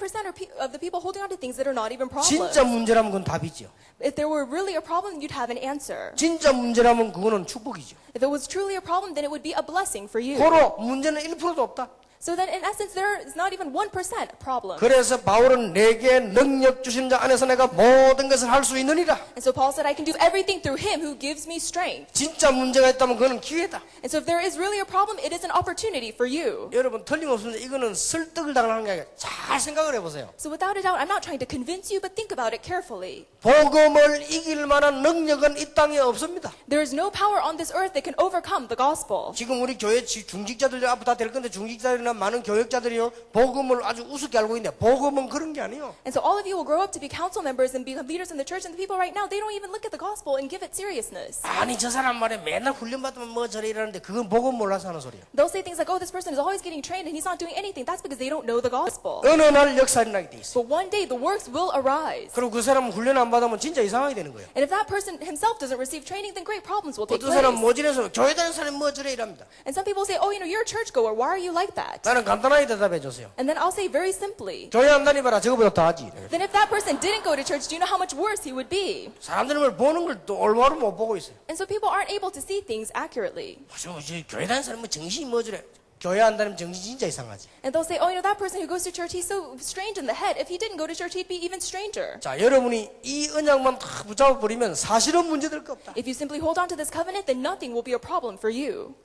of the people holding on to things that are not even problems. 진짜 문제라면 그건 답이죠. If there were really a problem, you'd have an answer. 진짜 문제라면 그거는 축복이죠. If it was truly a problem, then it would be a blessing for you. 고로 문제는 1%도 없다. So then in essence, there is not even 1% problem. 그래서 바울은 내게 능력 주신 자 안에서 내가 모든 것을 할 수 있느니라. And so Paul said, I can do everything through him who gives me strength. 진짜 문제가 있다면 그거는 기회다. And so if there is really a problem, it is an opportunity for you. 여러분 틀림없습니다. 이거는 설득을 당하는 게 아니라 잘 생각을 해보세요. So without a doubt, I'm not trying to convince you, but think about it carefully. 복음을 이길 만한 능력은 이 땅에 없습니다. There is no power on this earth that can overcome the gospel. 지금 우리 교회 중직자들 앞으로 다 될 건데 중직자들이나 많은 교역자들이요 복음을 아주 우습게 알고 있는데 복음은 그런 게 아니에요. And so all of you will grow up to be council members and become leaders in the church, and the people right now, they don't even look at the gospel and give it seriousness. 아니 저 사람 말에 맨날 훈련받으면 뭐 저래 이러는데 그건 복음 몰라서 하는 소리야. They'll say things like, oh, this person is always getting trained and he's not doing anything. That's because they don't know the gospel. 어느 날 역사 일어나게 돼 있어. But one day the works will arise. 그리고 그 사람은 훈련 안 받으면 진짜 이상하게 되는 거예요. And if that person himself doesn't receive training, then great problems will take 어떤 사람 place. 모질해서 교회 다니는 사람이 뭐 저래 이랍니다. And some people say, oh, you're a churchgoer. Why are you like that? 나는 간단하게 대답해 주세요. And then I'll say very simply, 교회 안 다니봐라 저거보다 더 하지. then if that person didn't go to church, do you know how much worse he would be? 사람들은 뭘 보는 걸 또 올바로 못 보고 있어요. And so people aren't able to see things accurately. 저 교회 다니는 사람은 정신이 뭐 저래. 교회 안 다니면 정신 진짜 이상하지. And they'll say, oh, that person who goes to church, he's so strange in the head. If he didn't go to church, he'd be even stranger. 자, 여러분이 이 언약만 다 붙잡아 버리면 사실은 문제될 거 없다. If you simply hold on to this covenant, then nothing will be a problem for you.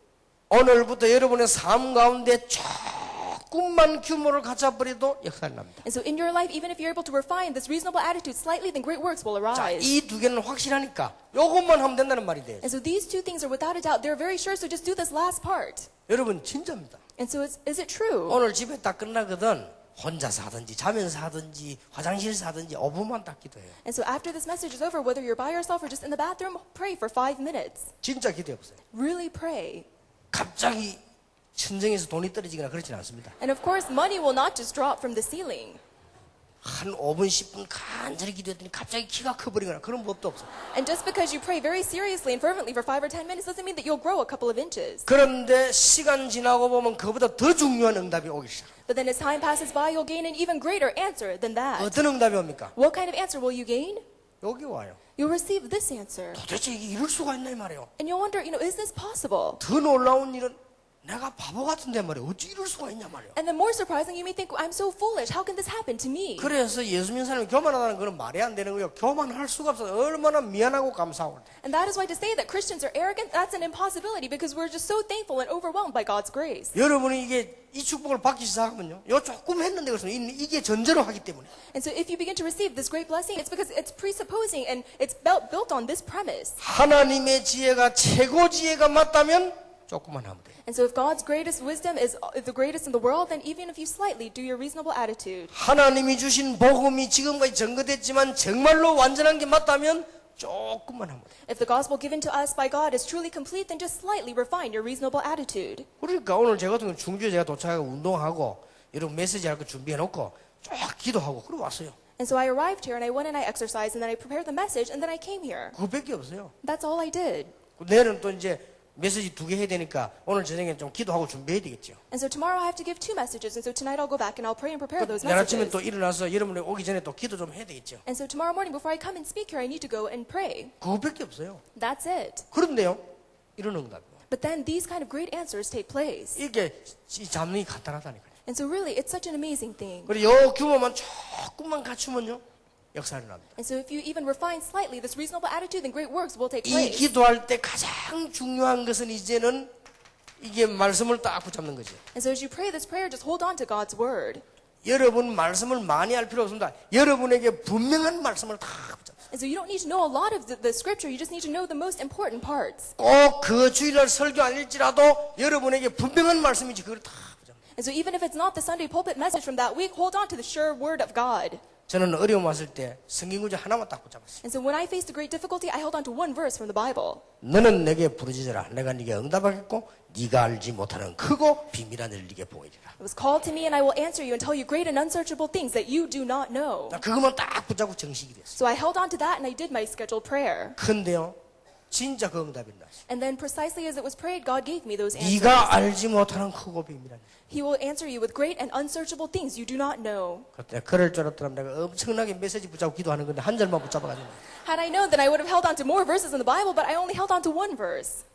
오늘부터 여러분의 삶 가운데 조금만 규모를 갖춰버려도 역사를 납니다. And so in your life, even if you're able to refine this reasonable attitude slightly, then great works will 자, arise. 이 두 개는 확실하니까 요것만 하면 된다는 말이 돼요. And so these two things are without a doubt, they're very sure, so just do this last part. 여러분 진짜입니다. And so is it true? 오늘 집에 딱 끝나거든 혼자서 하든지 자면서 하든지 화장실에서 하든지 5분만 딱 기도해요. And so after this message is over, whether you're by yourself or just in the bathroom, pray for 5 minutes. 진짜 기도해보세요. Really pray. 갑자기 천정에서 돈이 떨어지거나 그렇지는 않습니다. And of course, money will not just drop from the ceiling. 한 5분 10분 간절히 기도했더니 갑자기 키가 커버리거나 그런 법도 없어요. And just because you pray very seriously and fervently for 5 or 10 minutes doesn't mean that you'll grow a couple of inches. 그런데 시간 지나고 보면 그보다 더 중요한 응답이 오기 시작. But then as time passes by, you'll gain an even greater answer than that. 어떤 응답이 옵니까? What kind of answer will you gain? 여기 와요. You'll receive this answer. 도대체 이게 이럴 수가 있나 이 말이에요. And you'll wonder, is this possible? 더 놀라운 일은 내가 바보 같은데 말이에요. 어찌 이럴 수가 있냐 말이에요. And then more surprising, you may think, I'm so foolish. How can this happen to me? 그래서 예수 믿는 사람이 교만하다는 건 말이 안 되는 거예요. 교만할 수가 없어요. 얼마나 미안하고 감사하고. And that is why to say that Christians are arrogant, that's an impossibility because we're just so thankful and overwhelmed by God's grace. 여러분이 이게 이 축복을 받기 시작하면요. 요 조금 했는데 그래서 이게 전제로 하기 때문에. And so if you begin to receive this great blessing, it's because it's presupposing and it's built on this premise. 하나님의 지혜가 최고 지혜가 맞다면 조금만 하면 돼요. And so if God's greatest wisdom is the greatest in the world, then even if you slightly do your reasonable attitude. 하나님이 주신 복음이 지금까지 증거됐지만 정말로 완전한 게 맞다면 조금만 하면 돼. If the gospel given to us by God is truly complete, then just slightly refine your reasonable attitude. 그러니까 오늘 제가 같은 경우 중주에 제가 도착하고 운동하고 이런 메시지 할 거 준비해 놓고 쫙 기도하고 그러고 왔어요. And so I arrived here and I went and I exercised and then I prepared the message and then I came here. 그거밖에 없어요. That's all I did. 내일은 또 이제 메시지 2개 해야 되니까 오늘 저녁에 좀 기도하고 준비해야 되겠죠. And so tomorrow I have to give 2 messages and so tonight I'll go back and I'll pray and prepare those 내일 아침에 messages. 또 일어나서 여러분이 오기 전에 또 기도 좀 해야 되겠죠. And so tomorrow morning before I come and speak here, I need to go and pray. 그거밖에 없어요. That's it. 그런데요, 이런 응답이요. But then these kind of great answers take place. 이게 이 잡는 게 간단하다니까요. And so really, it's such an amazing thing. 그리고 요 규모만 조금만 갖추면요, 역사를 납니다. And so if you even refine slightly this reasonable attitude, then great works will take 이 place. 기도할 때 가장 중요한 것은 이제는 이게 말씀을 딱 붙잡는 거죠. And so as you pray this prayer, just hold on to God's word. 여러분 말씀을 많이 할 필요 없습니다. 여러분에게 분명한 말씀을 다 붙잡습니다. And so you don't need to know a lot of the scripture, you just need to know the most important parts. 꼭 그 주일날 설교 아닐지라도 여러분에게 분명한 말씀인지 그걸 다 붙잡습니다. And so even if it's not the Sunday pulpit message from that week, hold on to the sure word of God. 저는 어려움 왔을 때 성경 구절 하나만 딱 붙잡았어요. And so when I faced a great difficulty, I held on to one verse from the Bible. 너는 내게 부르짖으라. 내가 네게 응답하겠고 네가 알지 못하는 크고 비밀한 일을 네게 보이리라. It was called to me and I will answer you and tell you great and unsearchable things that you do not know. 나 그것만 딱 붙잡고 정식이 됐어요. So I held on to that and I did my scheduled prayer. 근데요, 진짜 그 응답이 났어요. And then precisely as it was prayed, God gave me those answers. 네가 알지 못하는 크고 비밀한 일. He will answer you with great and unsearchable things you do not know. 그때 그럴 줄 알았더라면 내가 엄청나게 메시지 붙잡고 기도하는 건데 한 절만 붙잡아가지고 Had I known, then I would have held on to more verses in the Bible, but I only held on to one verse.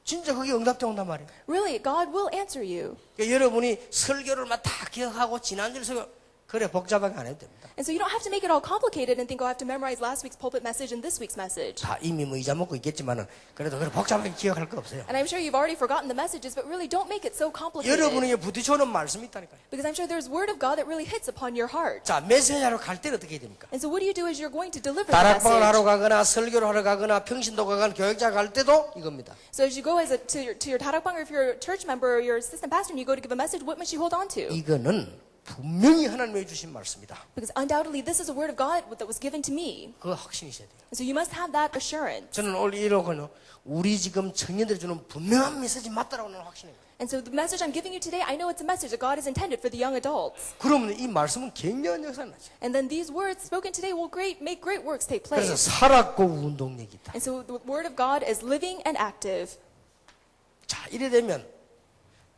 진짜 그게 응답되어 온단 말이에요. Really, God will answer you. 그러니까 여러분이 설교를 막 다 기억하고 지난주에 설교 그래 복잡하게 안 해도 됩니다. And so you don't have to make it all complicated and think, oh, I have to memorize last week's pulpit message and this week's message. 다 이미 뭐 잊어먹고 있겠지만은 그래도 그래 복잡하게 기억할 거 없어요. And I'm sure you've already forgotten the messages, but really don't make it so complicated. 여러분에게 부딪혀오는 말씀이 있다니까요. Because I'm sure there's word of God that really hits upon your heart. 자, 메시지하러 갈 때는 어떻게 해야 됩니까? And so what do you do as you're going to deliver the 다락방을 하러 message? 가거나 설교를 하러 가거나 평신도 가거나 교육자 갈 때도 이겁니다. So as you go to your darakbang, or if you're a church member or you're assistant pastor and you go to give a message, what must you hold on to? 이거는 분명히 하나님이 주신 말씀이다. Because undoubtedly this is a word of God that was given to me. 그 확신이 있어야 돼요. And so you must have that assurance. 저는 오늘 이러고는 우리 지금 청년들이 주는 분명한 메시지 맞다라고 하는 확신입니다. And so the message I'm giving you today, I know it's a message that God has intended for the young adults. 그러면 이 말씀은 굉장한 역사가 나죠. And then these words spoken today will make great works take 그래서 place. 살았고 운동력이 있다. And so the word of God is living and active. 자, 이래 되면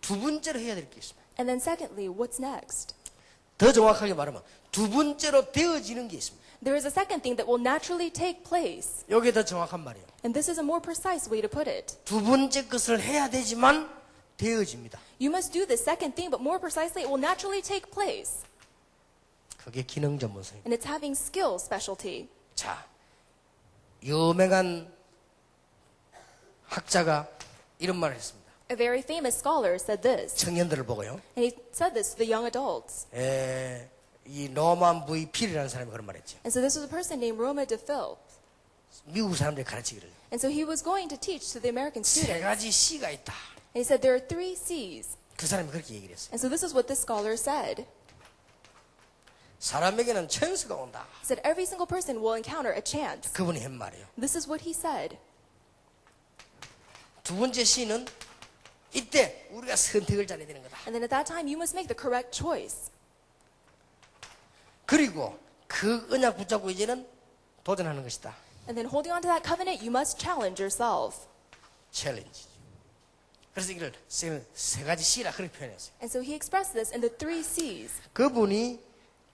두 번째로 해야 될 게 있습니다. And then secondly, what's next? 더 정확하게 말하면 두 번째로 되어지는 게 있습니다. There is a second thing that will naturally take place. 이게 더 정확한 말이에요. And this is a more precise way to put it. 두 번째 것을 해야 되지만 되어집니다. You must do the second thing, but more precisely, it will naturally take place. 그게 기능 전문성입니다. And it's having skill specialty. 자, 유명한 학자가 이런 말을 했습니다. A very famous scholar said this. 청년들을 보고요. And he said this to the young adults. 이 노만 V 필이라는 사람이 그런 말했죠. And so this was a person named Roma de Philp. 미국 사람들이 가르치기를 And so he was going to teach to the American 세 students. 가지 C가 있다. And he said there are 3 C's. 그 사람이 그렇게 얘기를 했어요. And so this is what this scholar said. 사람에게는 찬스가 온다. He said every single person will encounter a chance. 그분이 한 말이에요. This is what he said. 두 번째 C는 이때 우리가 선택을 잘해야 되는 거다. And then at that time, you must make the correct choice. 그리고 그 언약 붙잡고 이제는 도전하는 것이다. And then holding on to that covenant, you must challenge yourself. 챌린지. 그래서 이걸 세 가지 C라 그렇게 표현했어요. And so he expressed this in the 3 C's. 그분이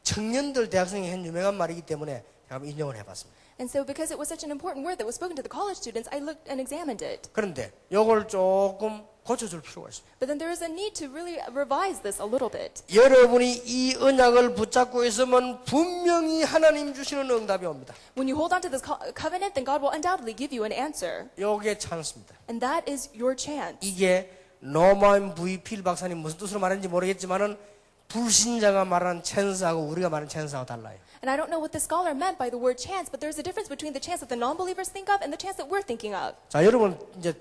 청년들 대학생이 한 유명한 말이기 때문에 제가 한번 인용을 해봤습니다. And so because it was such an important word that was spoken to the college students, I looked and examined it. 그런데 이걸 조금 고쳐줄 필요가 있습니다. But then there is a need to really revise this a little bit. 여러분이 이 언약을 붙잡고 있으면 분명히 하나님 주시는 응답이 옵니다. When you hold on to this covenant, then God will undoubtedly give you an answer. 이게 찬스입니다. And that is your chance. 이게 노만 V 필 박사님 무슨 뜻으로 말하는지 모르겠지만은 불신자가 말하는 찬스하고 우리가 말하는 찬스하고 달라요. And I don't know what the scholar meant by the word chance, but there's a difference between the chance that the non-believers think of and the chance that we're thinking of. 자, 여러분 이제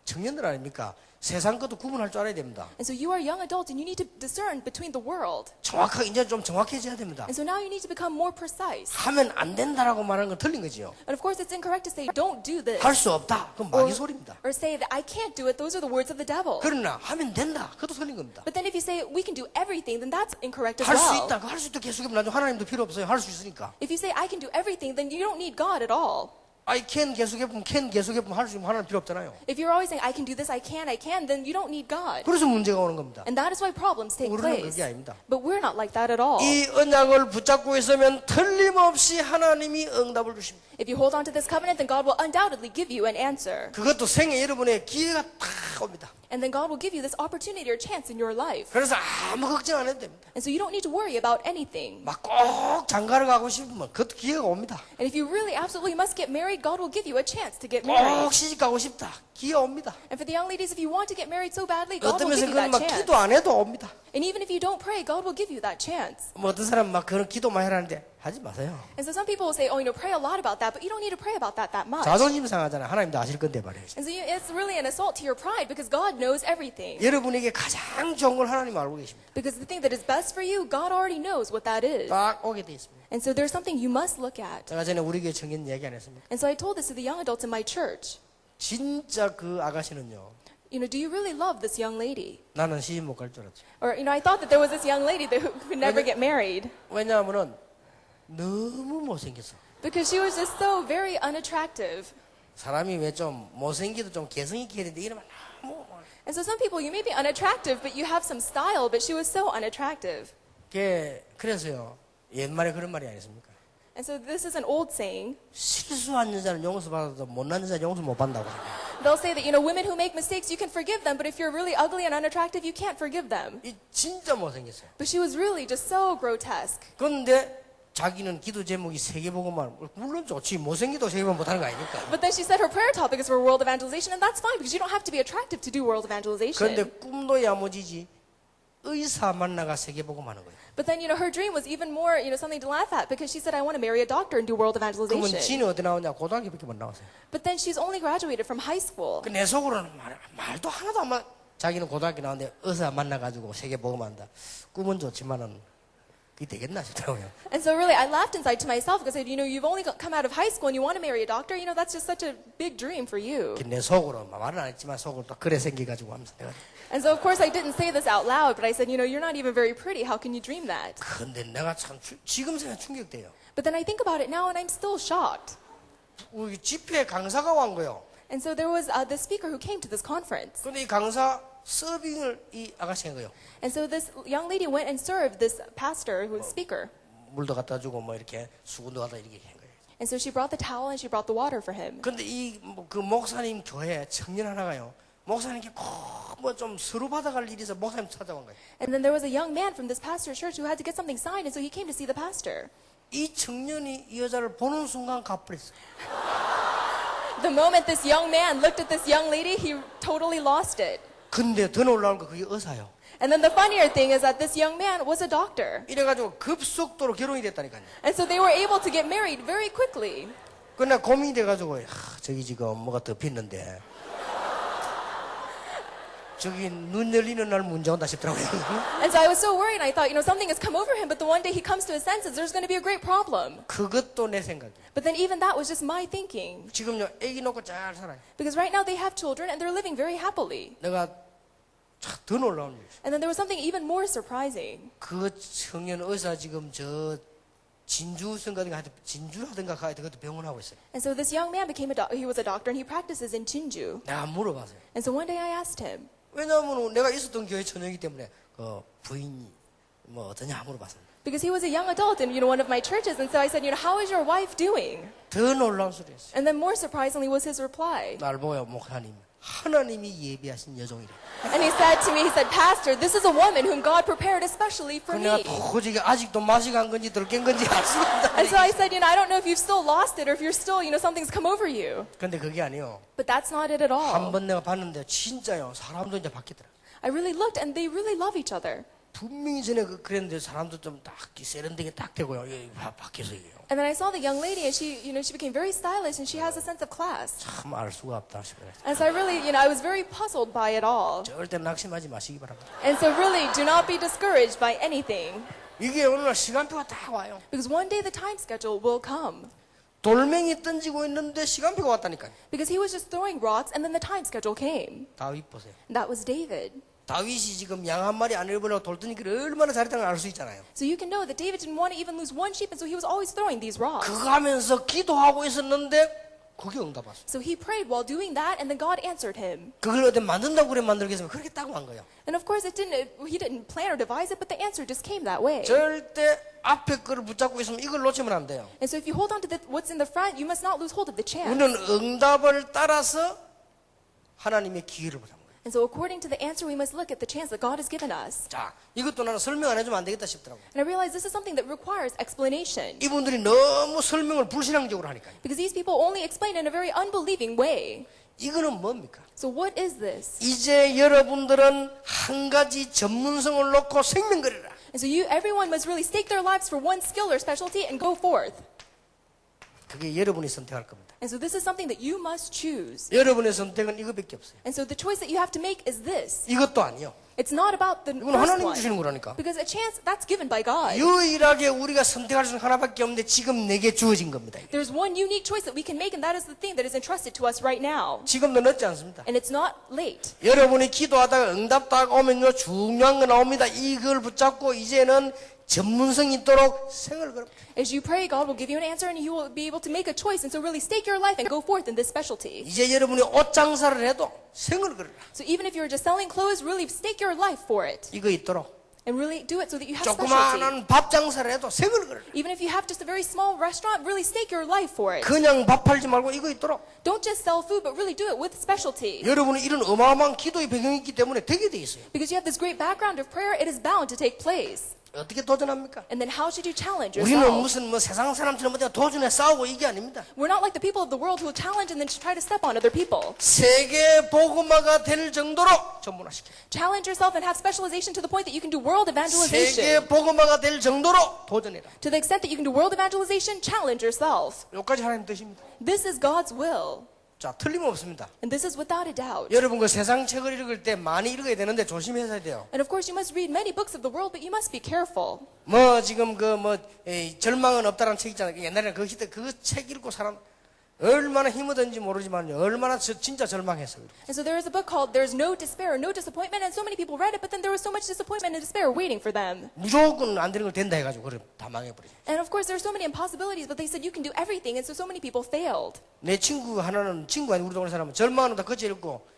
청년들 아닙니까? 세상 것도 구분할 줄 알아야 됩니다. And so you are young adults and you need to discern between the world. 정확하게 이제 좀 정확해져야 됩니다. And so now you need to become more precise. 하면 안 된다라고 말하는 건 틀린 거지요. And of course it's incorrect to say don't do this. 할 수 없다. 그건 마귀 소리입니다. Or say that I can't do it. Those are the words of the devil. 그러나 하면 된다. 그것도 틀린 겁니다. But then if you say we can do everything, then that's incorrect as 할 수 well. 있다. 할 수 있다. 계속하면 나중에 하나님도 필요 없어요. 할 수 있으니까. If you say I can do everything, then you don't need God at all. I can 계속해보면 can 계속해보면 할 수 있으면 하나님 필요 없잖아요. If you're always saying I can do this, I can, then you don't need God. 그래서 문제가 오는 겁니다. And that is why problems take 우리는 place. 그게 아닙니다. But we're not like that at all. 이 언약을 붙잡고 있으면 틀림없이 하나님이 응답을 주십니다. If you hold on to this covenant, then God will undoubtedly give you an answer. 그것도 생애 여러분의 기회가 딱 옵니다. And then God will give you this opportunity or chance in your life. 그래서 아무 걱정 안 해도 됩니다. And so you don't need to worry about anything. 막 꼭 장가를 가고 싶으면 그것도 기회가 옵니다. And if you really absolutely must get married, God will give you a chance to get 꼭 married. 시집 가고 싶다. 기회 옵니다. And for the young ladies, if you want to get married so badly, God 어떤 will 면에서 give you 그건 that 막 chance. 기도 안 해도 옵니다. And even if you don't pray, God will give you that chance. 뭐 어떤 사람 막 그런 기도만 해라는데 하지 마세요. And so some people will say, oh, pray a lot about that, but you don't need to pray about that much. 자존심 상하잖아요. 하나님도 아실 건데 말이에요. And so it's really an assault to your pride because God knows everything. 여러분에게 가장 좋은 걸 하나님 알고 계십니다. Because the thing that is best for you, God already knows what that is. 딱 오게 돼 있습니다. And so there's something you must look at. 제가 전에 우리 교회 청년 얘기 안 했습니까? And so I told this to the young adults in my church. 진짜 그 아가씨는요. Do you really love this young lady? 나는 시집 못 갈 줄 알았죠. Or, I thought that there was this young lady that who could never get married. 왜냐하면은 너무 못생겼어. Because she was just so very unattractive. 사람이 왜 좀 못생기도 좀 개성 있게 해야 되는데 이러면 너무 And so some people, you may be unattractive, but you have some style, but she was so unattractive. 그래서요. 옛말에 그런 말이 아니었습니까? And so this is an old saying. 실수한 여자는 용서받아도 못난 여자는 용서 못 받는다고. They'll say that, women who make mistakes, you can forgive them, but if you're really ugly and unattractive, you can't forgive them. 이 진짜 못생겼어요. But she was really just so grotesque. 그런데 자기는 기도 제목이 세계복음만 물론 좋지 못생기도 세계복음 못하는 거 아닙니까? But then she said her prayer topic is for world evangelization, and that's fine because you don't have to be attractive to do world evangelization. 그런데 꿈도 야무지지 의사 만나가 세계복음 하는 거예요. But then, her dream was even more, something to laugh at because she said, I want to marry a doctor and do world 그러면 evangelization. 지는 어디 나오냐? 고등학교밖에 못 나왔어요. But then she's only graduated from high school. 그 내 속으로는 말도 하나도 안 맞. 자기는 고등학교 나왔는데 의사 만나가지고 세계복음 한다. 꿈은 좋지만은 그게 되겠나 싶더라고요. And so really, I laughed inside to myself because I said, you've only come out of high school and you want to marry a doctor. That's just such a big dream for you. 내 속으로 말은 안 했지만 속으로 또 그래 생겨가지고 하면서 내가. And so of course I didn't say this out loud, but I said, you're not even very pretty. How can you dream that? 근데 내가 참 지금 생각 충격돼요. But then I think about it now and I'm still shocked. 우리 집회 강사가 온 거요. And so there was the speaker who came to this conference. 근데 이 강사 서빙을 이 아가씨가 한 거요. And so this young lady went and served this pastor who was speaker. 물도 갖다 주고 뭐 이렇게 수건도 갖다 이렇게 한 거예요. And so she brought the towel and she brought the water for him. 근데 그 목사님 교회 청년 하나가요. 목사님께 꼭 뭐 좀 서류 받아갈 일이 있어 목사님 찾아온 거예요. And then there was a young man from this pastor's church who had to get something signed, and so he came to see the pastor. 이 청년이 이 여자를 보는 순간 갚버렸어. The moment this young man looked at this young lady, he totally lost it. 근데 더 놀라운 거 그게 의사요. And then the funnier thing is that this young man was a doctor. 이래가지고 급속도로 결혼이 됐다니까요. And so they were able to get married very quickly. 그러나 고민이 돼가지고 저기 지금 뭐가 덮였는데 저기 눈 열리는 날 문제 온다 싶더라고요. And so I was so worried. I thought, something has come over him, but the one day he comes to his senses, there's going to be a great problem. 그것도 내 생각이에요. But then even that was just my thinking. 지금요 애기 놓고 잘 살아요. Because right now they have children and they're living very happily. 내가 더 놀라운 일. And then there was something even more surprising. 그 청년 의사 지금 저 진주선가든가 하여튼 진주라든가 하여튼 그것도 병원하고 있어요. And so this young man he was a doctor and he practices in Jinju. 내가 물어봤어요. And so one day I asked him, 왜냐하면 내가 있었던 교회 처녀이기 때문에 그 부인이 뭐 어떠냐 물어봤습니다. because he was a young adult in one of my churches, and so I said, how is your wife doing? 더 놀라운 소리였어요. And then more surprisingly was his reply. 날 보여 목사님 하나님이 예비하신 여종이래. And he said to me, Pastor, this is a woman whom God prepared especially for 내가 me. 도저히 아직도 맛이 간 건지 덜 깬 건지 알 수가 없다. And so I said, I don't know if you've still lost it or if you're still, something's come over you. 근데 그게 아니요. But that's not it at all. 한 번 내가 봤는데 진짜요. 사람도 이제 바뀌더라. I really looked and they really love each other. 분명히 전에 그랬는데 사람도 좀 딱 세련되게 딱 되고요. 여기 밖에서 얘기해요. And then I saw the young lady, and she became very stylish, and she has a sense of class. 참 알 수가 없다 싶어요. And so I really, I was very puzzled by it all. 절대 낙심하지 마시기 바랍니다. And so really, do not be discouraged by anything. 이게 오늘날 시간표가 딱 와요. Because one day the time schedule will come. 돌멩이 던지고 있는데 시간표가 왔다니까요. Because he was just throwing rocks, and then the time schedule came. 다윗 보세요. And that was David. 다윗이 지금 양 한 마리 안 잃어버리고 돌덩이를 얼마나 잘했다는 걸 알 수 있잖아요. So you can know that David didn't want to even lose one sheep, and so he was always throwing these rocks. 그거 하면서 기도하고 있었는데 그게 응답 왔어요. So he prayed while doing that, and then God answered him. 그걸 어디 만든다고 그래 만들겠으면 그렇게 딱 한 거예요. And of course, he didn't plan or devise it, but the answer just came that way. 절대 앞에 거를 붙잡고 있으면 이걸 놓치면 안 돼요. And so if you hold on to what's in the front, you must not lose hold of the chance. 우리는 응답을 따라서 하나님의 기회를 보자. And so according to the answer, we must look at the chance that God has given us. 자, 이것도 나는 설명 안 해주면 안 되겠다 싶더라고. And I realize this is something that requires explanation. 이분들이 너무 설명을 불신앙적으로 하니까요. Because these people only explain in a very unbelieving way. 이거는 뭡니까? So what is this? 이제 여러분들은 한 가지 전문성을 놓고 생명거리라. And so everyone must really stake their lives for one skill or specialty and go forth. 그게 여러분이 선택할 겁니다. And so this is something that you must choose. 여러분의 선택은 이거밖에 없어요. And so the choice that you have to make is this. 이것도 아니요. It's not about the 이건 first 하나님 주시는 one. 거라니까. Because a chance, that's given by God. 유일하게 우리가 선택할 수 있는 하나밖에 없는데 지금 내게 주어진 겁니다. There's one unique choice that we can make, and that is the thing that is entrusted to us right now. 지금도 늦지 않습니다. And it's not late. 여러분이 기도하다가 응답 딱 오면요 중요한 거 나옵니다. 이걸 붙잡고 이제는 전문성 있도록 생을 걸어. As you pray, God will give you an answer, and you will be able to make a choice. And so really stake your life and go forth in this specialty. 이제 여러분이 옷 장사를 해도 생을 걸어라. So even if you're just selling clothes, really stake your life for it. 이거 있도록. And really do it so that you have specialty. 조그마한 밥 장사를 해도 생을 걸어라. Even if you have just a very small restaurant, really stake your life for it. 그냥 밥 팔지 말고 이거 있도록. Don't just sell food, but really do it with specialty. 여러분이 이런 어마어마한 기도의 배경이 있기 때문에 되게 돼 있어요. Because you have this great background of prayer, it is bound to take place. 어떻게 도전합니까? And then how should you challenge 우리는 yourself? 무슨 뭐 세상 사람처럼 어디가 도전해 싸우고 이게 아닙니다. We're not like the people of the world who will challenge and then try to step on other people. 세계 복음화가 될 정도로 전문화시켜. Challenge yourself and have specialization to the point that you can do world 세계 evangelization. 복음화가 될 정도로 도전해라. To the extent that you can do world evangelization, challenge yourself. 여기까지 하나님 뜻입니다. This is God's will. 자, 틀림없습니다. And this is without a doubt. 여러분 그 세상 책을 읽을 때 많이 읽어야 되는데 조심해야 돼요. And of course, you must read many books of the world, but you must be careful. 뭐 지금 그 뭐 절망은 없다라는 책 있잖아요. 옛날에 그 시대 그 책 읽고 사람 얼마나 힘얻었는지 모르지만 얼마나 진짜 절망했어요. And so there is a book called There's No Despair, No Disappointment, and so many people read it, but then there was so much disappointment and despair waiting for them. 무조건 안 되는 걸 된다 해가지고 그래 다 망해버리죠. And of course, there are so many impossibilities, but they said you can do everything, and so many people failed. 내 친구 하나는 친구 아니 우리 동네 사람은 절망하는 다 거쳐 읽고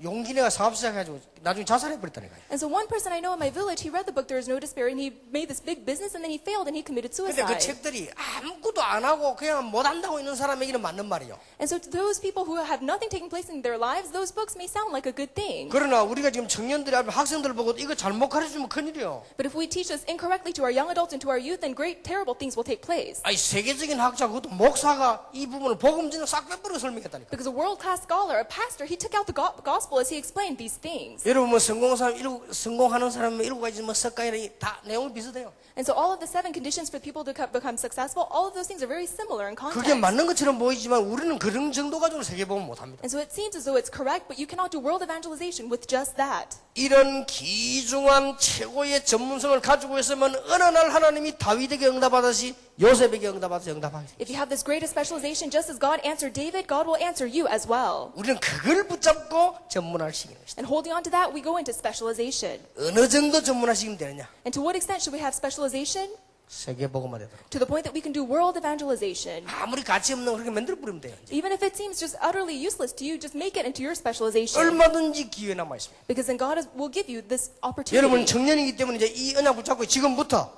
용기 내가 사업 시작해가지고 나중에 자살해버렸다니까요. And so one person I know in my village, he read the book There is No Despair, and he made this big business, and then he failed, and he committed 근데 그 suicide. 책들이 아무것도 안 하고 그냥 못한다고 있는 사람에게는 맞는 말이요. And so to those people who have nothing taking place in their lives, those books may sound like a good thing. 그러나 우리가 지금 청년들이 학생들 보고 이거 잘못 가르쳐주면 큰일이요. But if we teach this incorrectly to our young adults and to our youth, then great, terrible things will take place. 아니 세계적인 학자 그것도 목사가 이 부분을 복음진을 싹 빼버리고 설명했다니까. Because a world-class scholar, a pastor, he took out the gospel as he explained these things. 여러분 뭐 성공하는 사람 7가지 뭐 석가이나 다 내용이 비슷해요. And so all of the 7 conditions for people to become successful, all of those things are very similar in context. 그게 맞는 것처럼 보이지만 우리는 그런 정도 가지고 세계복음 못합니다. And so it seems as though it's correct, but you cannot do world evangelization with just that. 이런 귀중한 최고의 전문성을 가지고 있으면 어느 날 하나님이 다윗에게 응답하듯이 요셉에게 응답하듯이 응답하겠습니다. If you have this greatest specialization, just as God answered David, God will answer you as well. 우리는 그걸 붙잡고 전문화를 시키는 것이다. And holding on to that, we go into specialization. 어느 정도 전문화시키면 되느냐? And to what extent should we have specialization? 세계복음화 되도록. To the point that we can do world evangelization. 아무리 가치 없는 거 그렇게 만들어 버리면 돼요. Even if it seems just utterly useless to you, just make it into your specialization. 얼마든지 기회 남아 있습니다. Because then God will give you this 여러분 opportunity. 청년이기 때문에 이제 이 언약 붙잡고 지금부터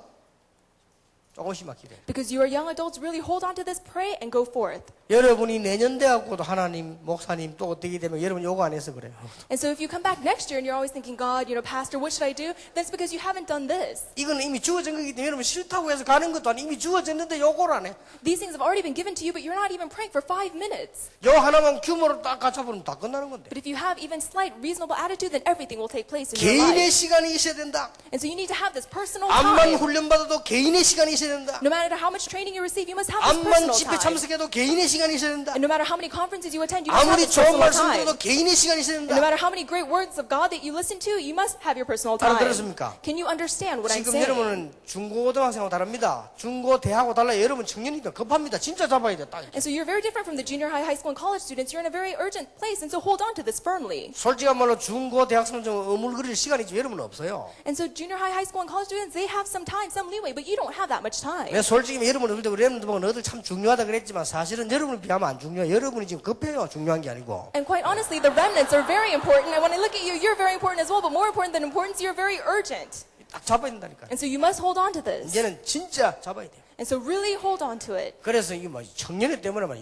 조금씩만 기도해요. Because you are young adults, really hold on to this, pray, and go forth. 여러분이 내년 돼갖고도 하나님, 목사님 또 어떻게 되면 여러분 요거 안 해서 그래요. And so if you come back next year and you're always thinking, God, Pastor, what should I do? That's because you haven't done this. 이거는 이미 주어진 거기 때문에 여러분 싫다고 해서 가는 것도 아니고 이미 주어졌는데 요걸 안 해. These things have already been given to you, but you're not even praying for 5 minutes. 요 하나만 규모로 딱 갖춰보면 다 끝나는 건데. But if you have even slight reasonable attitude, then everything will take place in your 개인의 life. 시간이 있어야 된다. And so you need to have this personal 암만 time. 훈련받아도 개인의 시간이 있어야 된다. No matter how much training you receive, you must have this 암만 personal 집회 time. 참석해도 개인의 시간이 있어야 된다. And no matter how many conferences you attend, you must have 아무리 this 좋은 personal 말씀 time. 들어도 개인의 시간이 있어야 And no 된다. matter how many great words of God that you listen to, you must have your personal time. 알아들었습니까? Can you understand what I'm 지금 saying? 여러분은 중고등학생하고 다릅니다. 중고, 대학하고 달라요. 여러분 청년이니까 급합니다. 진짜 잡아야 돼. 딱. And so you're very different from the junior high, high school, and college students. You're in a very urgent place, and so hold on to this firmly. 솔직한 말로 중고, 대학생 좀 어물거릴 시간이 지금 여러분은 없어요. And so junior high, high school, and college students, they have some time, some leeway, but you don't have that much time. 내가 솔직히 여러분은 그때 우리 여러분들 보고 너희들 참 중요하다 그랬지만 사실은 여러분을 비하면 안 중요해요. 여러분이 지금 급해요. 중요한 게 아니고. And quite honestly, the remnants are very important. And when I look at you, you're very important as well. But more important than importance, you're very urgent. 딱 잡아야 된다니까. And so you must hold on to this. 이제는 진짜 잡아야 돼요. And so really hold on to it. 그래서 이게 뭐 청년회 때문에 막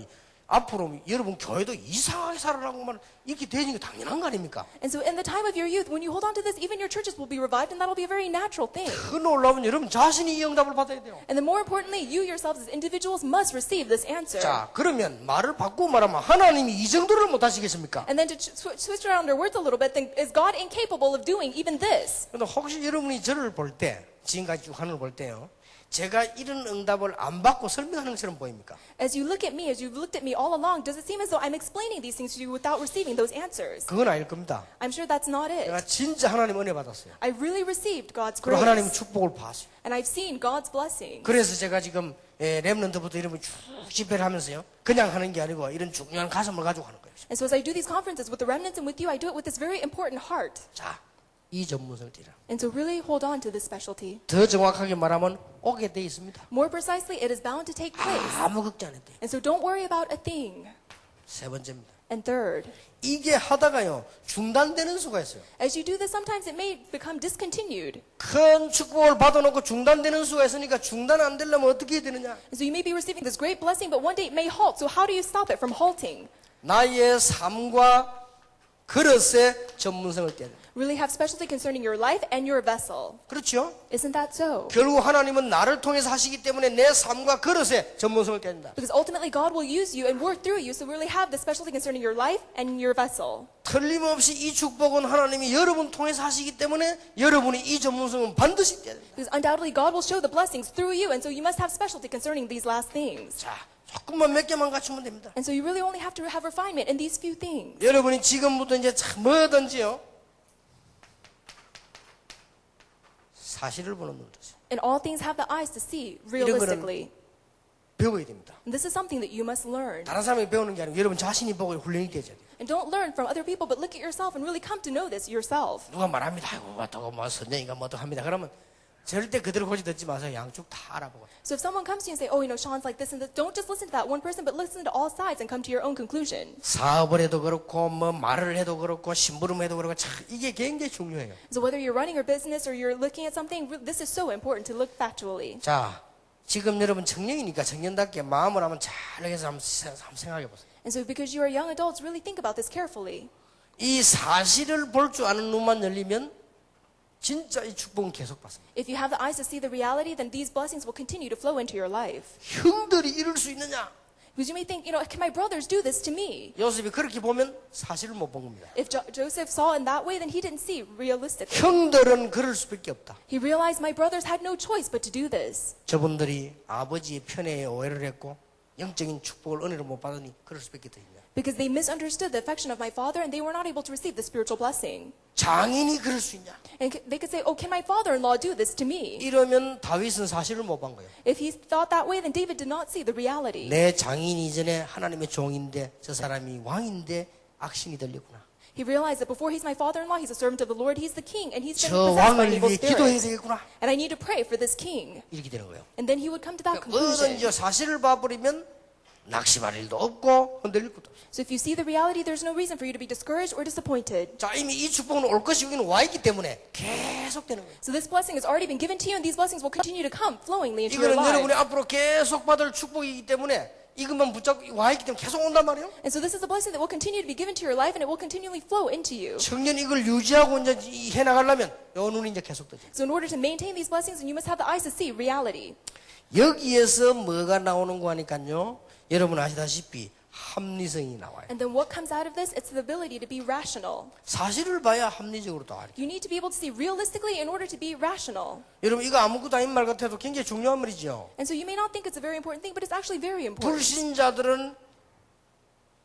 앞으로 여러분 교회도 이상하게 살아나고만 이렇게 되는 게 당연한 거 아닙니까? And so in the time of your youth, when you hold on to this, even your churches will be revived, and that'll be a very natural thing. 그 놀라면 여러분 자신이 이 응답을 받아야 돼요. And then more importantly, you yourselves as individuals must receive this answer. 자, 그러면 말을 바꾸고 말하면 하나님이 이 정도를 못 하시겠습니까? And then to switch around our words a little bit, then is God incapable of doing even this? 근데 혹시 여러분이 저를 볼 때, 지금까지 쭉 하는 걸 볼 때요, 제가 이런 응답을 안 받고 설명하는 것처럼 보입니까? As you look at me, as you've looked at me all along, does it seem as though I'm explaining these things to you without receiving those answers? 그건 아닐 겁니다. I'm sure that's not 내가 it. 진짜 하나님 은혜 받았어요. I really received God's 그리고 하나님 grace. 축복을 봤어요. And I've seen God's blessing. 그래서 제가 지금 렘넌트부터 이런 쭉 집회를 하면서요, 그냥 하는 게 아니고 이런 중요한 가슴을 가지고 하는 거예요. And so as I do these conferences with the remnants and with you, I do it with this very important heart. 자, 이 전문성을 띠라. And so really hold on to this specialty. 더 정확하게 말하면 오게 돼 있습니다. More precisely, it is bound to take place. 아무 걱정 안 해도 돼요. And so don't worry about a thing. 세 번째입니다. And third, 이게 하다가요 중단되는 수가 있어요. as you do this, sometimes it may become discontinued. 큰 축복을 받아놓고 중단되는 수가 있으니까 중단 안 되려면 어떻게 해야 되느냐? And so you may be receiving this great blessing, but one day it may halt. So how do you stop it from halting? 나의 삶과 그릇의 전문성을 떼야 된다. Really have specialty concerning your life and your vessel. 그렇죠? Isn't that so? 결국 하나님은 나를 통해서 하시기 때문에 내 삶과 그릇의 전문성을 떼야 된다. Because ultimately God will use you and work through you. So really have the specialty concerning your life and your vessel. 틀림없이 이 축복은 하나님이 여러분 통해서 하시기 때문에 여러분이 이 전문성은 반드시 떼야 된다. Because undoubtedly God will show the blessings through you. And so you must have specialty concerning these last things. 자, 조금만 몇 개만 갖추면 됩니다. And so you really only have to have refinement in these few things. 여러분이 지금부터 이제 참 뭐든지요 사실을 보는 눈을 뜨세요. And all things have the eyes to see 이런 거는 realistically. 배워야 됩니다. And this is something that you must learn. 다른 사람이 배우는 게 아니고 여러분 자신이 보고 훈련이 되어야 돼요. And don't learn from other people, but look at yourself and really come to know this yourself. 누가 말합니다. 아이고, 어떠고 뭐 선생이가 뭐 어떠고 합니다. 그러면 절대 그대로 고지 듣지 마세요. 양쪽 다 알아보고. So if someone comes to you and say, oh, Sean's like this and this, don't just listen to that one person, but listen to all sides and come to your own conclusion. 사업을 해도 그렇고 뭐 말을 해도 그렇고 심부름 해도 그렇고 참 이게 굉장히 중요해요. So whether you're running your business or you're looking at something, this is so important to look factually. 자, 지금 여러분 청년이니까 청년답게 마음을 한번 잘 해서 한번 생각해 보세요. And so because you are young adults, really think about this carefully. 이 사실을 볼 줄 아는 눈만 열리면 진짜 이 축복은 계속 받습니다. If you have the eyes to see the reality, then these blessings will continue to flow into your life. 형들이 이럴 수 있느냐? Because you may think, can my brothers do this to me? 요셉이 그렇게 보면 사실을 못 본 겁니다. If Joseph saw in that way, then he didn't see realistically. 형들은 그럴 수밖에 없다. He realized my brothers had no choice but to do this. 저분들이 아버지의 편애에 오해를 했고 영적인 축복을 은혜를 못 받으니 그럴 수밖에 더 있냐. Because they misunderstood the affection of my father and they were not able to receive the spiritual blessing. 장인이 그럴 수 있냐? And they could say, can my father-in-law do this to me? 이러면 다윗은 사실을 못 본 거예요. If he thought that way, then David did not see the reality. 내 장인이 이전에 하나님의 종인데 저 사람이 왕인데 악신이 들리구나. He realized that before he's my father-in-law, he's a servant of the Lord, he's the king, and he's been 저 possessed by 왕을 evil 위해 기도해야 spirits. 되겠구나. And I need to pray for this king. 이렇게 되는 거예요. And then he would come to that 뭐든지 conclusion. 사실을 봐버리면 낙심할 일도 없고 흔들릴 것도 없어. So if you see the reality, there's no reason for you to be discouraged or disappointed. 자, 이미 이 축복은 올 것이 여기는 와 있기 때문에 계속 되는 거예요. So this blessing has already been given to you, and these blessings will continue to come flowingly into your 이거는 여러분이 lives. 앞으로 계속 받을 축복이기 때문에 이것만 붙잡고 와 있기 때문에 계속 온단 말이에요. And so this is a blessing that will continue to be given to your life, and it will continually flow into you. 청년 이걸 유지하고 이제 해 나가려면 요 눈이 이제 계속 뜨죠. So in order to maintain these blessings, and you must have the eyes to see reality. 여기에서 뭐가 나오는 거 하니까요. 여러분 아시다시피 합리성이 나와요. And then what comes out of this? It's the ability to be rational. 사실을 봐야 합리적으로 또 알죠. You need to be able to see realistically in order to be rational. 여러분 이거 아무것도 아닌 말 같아도 굉장히 중요한 말이죠. And so you may not think it's a very important thing, but it's actually very important. 불신자들은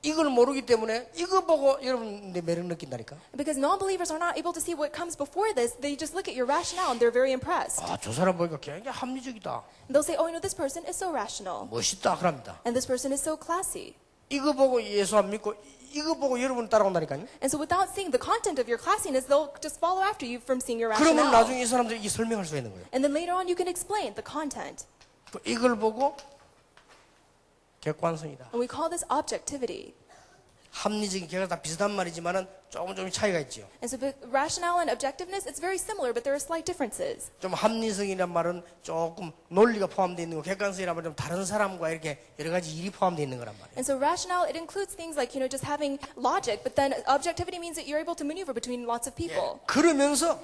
이걸 모르기 때문에 이거 보고 여러분 내 매력 느낀다니까. Because non-believers are not able to see what comes before this, they just look at your rationale and they're very impressed. 아, 저 사람 보니까 굉장히 합리적이다. And they'll say, oh, you know, this person is so rational. 멋있다 그럽니다. And this person is so classy. 이거 보고 예수 안 믿고 이거 보고 여러분 따라온다니까요. And so without seeing the content of your classiness, they'll just follow after you from seeing your 그러면 rationale. 나중에 이 사람들이 이 설명할 수 있는 거예요. And then later on you can explain the content. 이걸 보고 객관성이다. And we call this objectivity. 합리적인 개가 다 비슷한 말이지만은 조금 차이가 있죠. And so the rationale and objectiveness, it's very similar, but there are slight differences. 좀 합리성이란 말은 조금 논리가 포함되어 있는 거, 객관성이란 말은 좀 다른 사람과 이렇게 여러 가지 일이 포함되어 있는 거란 말이에요. And so rationale, it includes things like, you know, just having logic, but then objectivity means that you're able to maneuver between lots of people. 그러면서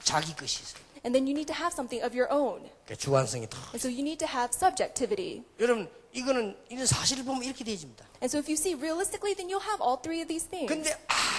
자기 것이 있어요. And then you need to have something of your own. 그러니까 주관성이 더. And so you need to have subjectivity. 여러분 이거는 이런 사실을 보면 이렇게 되어집니다. And so if you see realistically, then you'll have all three of these things. 근데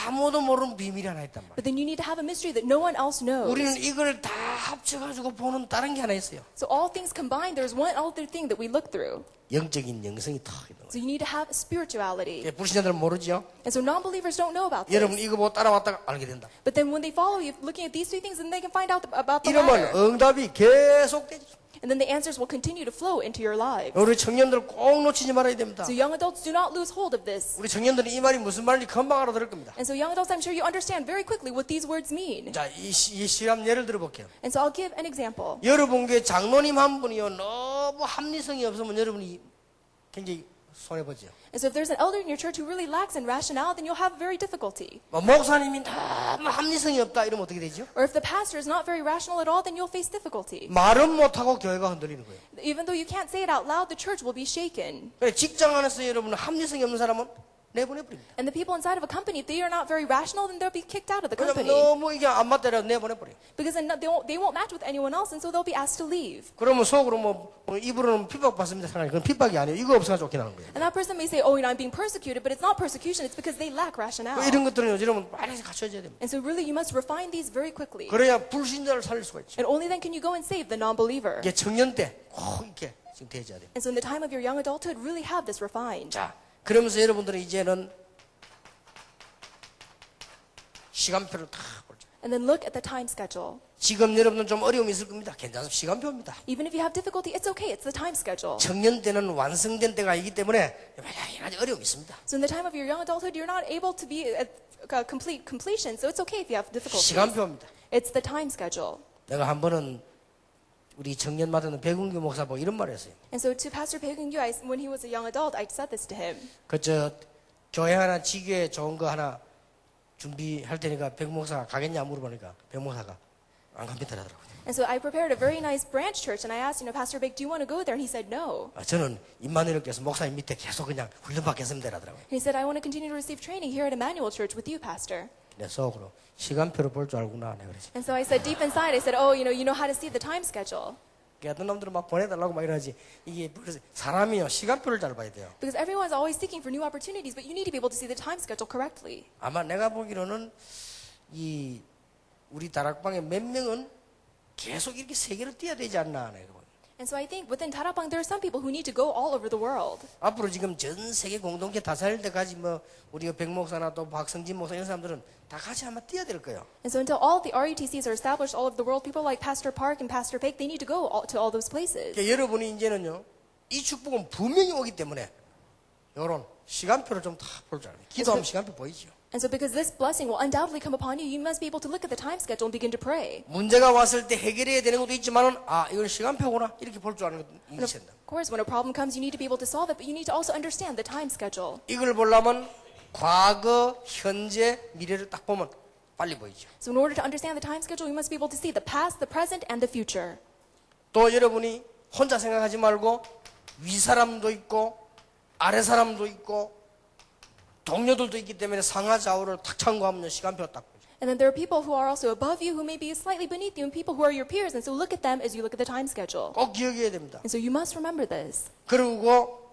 아무도 모르는 비밀이 하나 있단 말이에요. But then you need to have a mystery that no one else knows. 우리는 이걸 다 합쳐가지고 보는 다른 게 하나 있어요. So all things combined, there's one other thing that we look through. 영적인 영성이 더 있는 So you need to have spirituality. 거예요. 불신자들은 모르죠. And so non-believers don't know about 여러분 this. 이거 보고 따라왔다가 알게 된다. But then when they follow you, looking at these three things, then they can find out about the 이러면 latter. 응답이 계속 되죠. And then the answers will continue to flow into your lives. 우리 청년들 꼭 놓치지 말아야 됩니다. So young adults, do not lose hold of this. 우리 청년들은 이 말이 무슨 말인지 금방 알아들을 겁니다. And so young adults, I'm sure you understand very quickly what these words mean. 자, 이 실험 예를 들어볼게요. And so I'll give an example. 여러분 교회 장로님 한 분이요 너무 합리성이 없으면 여러분이 굉장히 손해보죠. And so if there's an elder in your church who really lacks in rationale, then you'll have very difficulty. 목사님이 너무 합리성이 없다 이러면 어떻게 되죠? Or if the pastor is not very rational at all, then you'll face difficulty. 말은 못하고 교회가 흔들리는 거예요. Even though you can't say it out loud, the church will be shaken. 그래, 직장 안에서 여러분 합리성이 없는 사람은 내보내버립니다. And the people inside of a company, if they are not very rational, then they'll be kicked out of the 그냥 company. 너무 이게 안 맞더라도 내보내버려요. Because then they won't match with anyone else, and so they'll be asked to leave. 그러면 속으로 입으로는 핍박받습니다. 그건 핍박이 아니에요. 이거 없어서 쫓겨나는 거예요. And that person may say, oh, you know, I'm being persecuted, but it's not persecution, it's because they lack rationale. 이런 것들은 여러분 빨리 갖춰져야 됩니다. And so really, you must refine these very quickly. 그래야 불신자를 살릴 수가 있죠. And only then can you go and save the non-believer. 이게 청년 때 꼭 이렇게 지금 되어야 돼요. And so in the time of your young adulthood, really have this refined. 자, 그러면서 여러분들은 이제는 시간표를 다 보죠. And then look at the time schedule. 지금 여러분은 좀 어려움이 있을 겁니다. 괜찮습니다. 시간표입니다. Even if you have difficulty, it's okay. It's the time schedule. 청년 때는 완성된 때가 있기 때문에 여러 가지 어려움이 있습니다. So in the time of your young adulthood, you're not able to be at complete completion. So it's okay if you have difficulties. 시간표입니다. It's the time schedule. 내가 한 번은 우리 청년 맡은 백운규 목사 보고 이런 말을 했어요. And so to Pastor Baekun-gyu, when he was a young adult, I said this to him. 그저 교회 하나 지교에 좋은 거 하나 준비할 테니까 백 목사가 가겠냐 물어보니까 백 목사가 안 갑니다 하더라고요. And so I prepared a very nice branch church, and I asked, Pastor Baek, do you want to go there? And he said no. 저는 임마누엘께서 목사님 밑에 계속 그냥 훈련받겠습니다 하더라고요. He said, I want to continue to receive training here at Emmanuel Church with you, Pastor. 내 속으로 시간표를 볼 줄 알구나 내가 그러지. And so I said deep inside, I said, oh, you know how to see the time schedule. 어떤 놈들은 막 보내달라고 막 이러지. 이게 사람이요 시간표를 잘 봐야 돼요. Because everyone's always seeking for new opportunities, but you need to be able to see the time schedule correctly. 아마 내가 보기로는 이 우리 다락방에 몇 명은 계속 이렇게 세계를 뛰어야 되지 않나 내가 보기. And so I think within Tarapang, there are some people who need to go all over the world. 앞으로 지금 전 세계 공동체 다 살 때까지 뭐 우리가 백 목사나 또 박성진 목사 이런 사람들은 다 같이 아마 뛰어야 될 거예요. And so until all the RUTCs are established all over the world, people like Pastor Park and Pastor Paik, they need to go to all those places. 그러니까 여러분이 이제는요 이 축복은 분명히 오기 때문에 이런 시간표를 좀 다 볼 줄 알아요. 기도하면 시간표 보이죠. And so because this blessing will undoubtedly come upon you, you must be able to look at the time schedule and begin to pray. 문제가 왔을 때 해결해야 되는 것도 있지만은 이건 시간표구나 이렇게 볼 줄 아는 것도 And 있어야 된다. of course, when a problem comes, you need to be able to solve it, but you need to also understand the time schedule. 이걸 보려면 과거, 현재, 미래를 딱 보면 빨리 보이죠. So in order to understand the time schedule, you must be able to see the past, the present, and the future. 또 여러분이 혼자 생각하지 말고 위 사람도 있고 아래 사람도 있고 동료들도 있기 때문에 상하 좌우를 탁 참고하면 시간표 딱 보죠. And then there are people who are also above you, who may be slightly beneath you, and people who are your peers. And so look at them as you look at the time schedule. 꼭 기억해야 됩니다. And so you must remember this. 그리고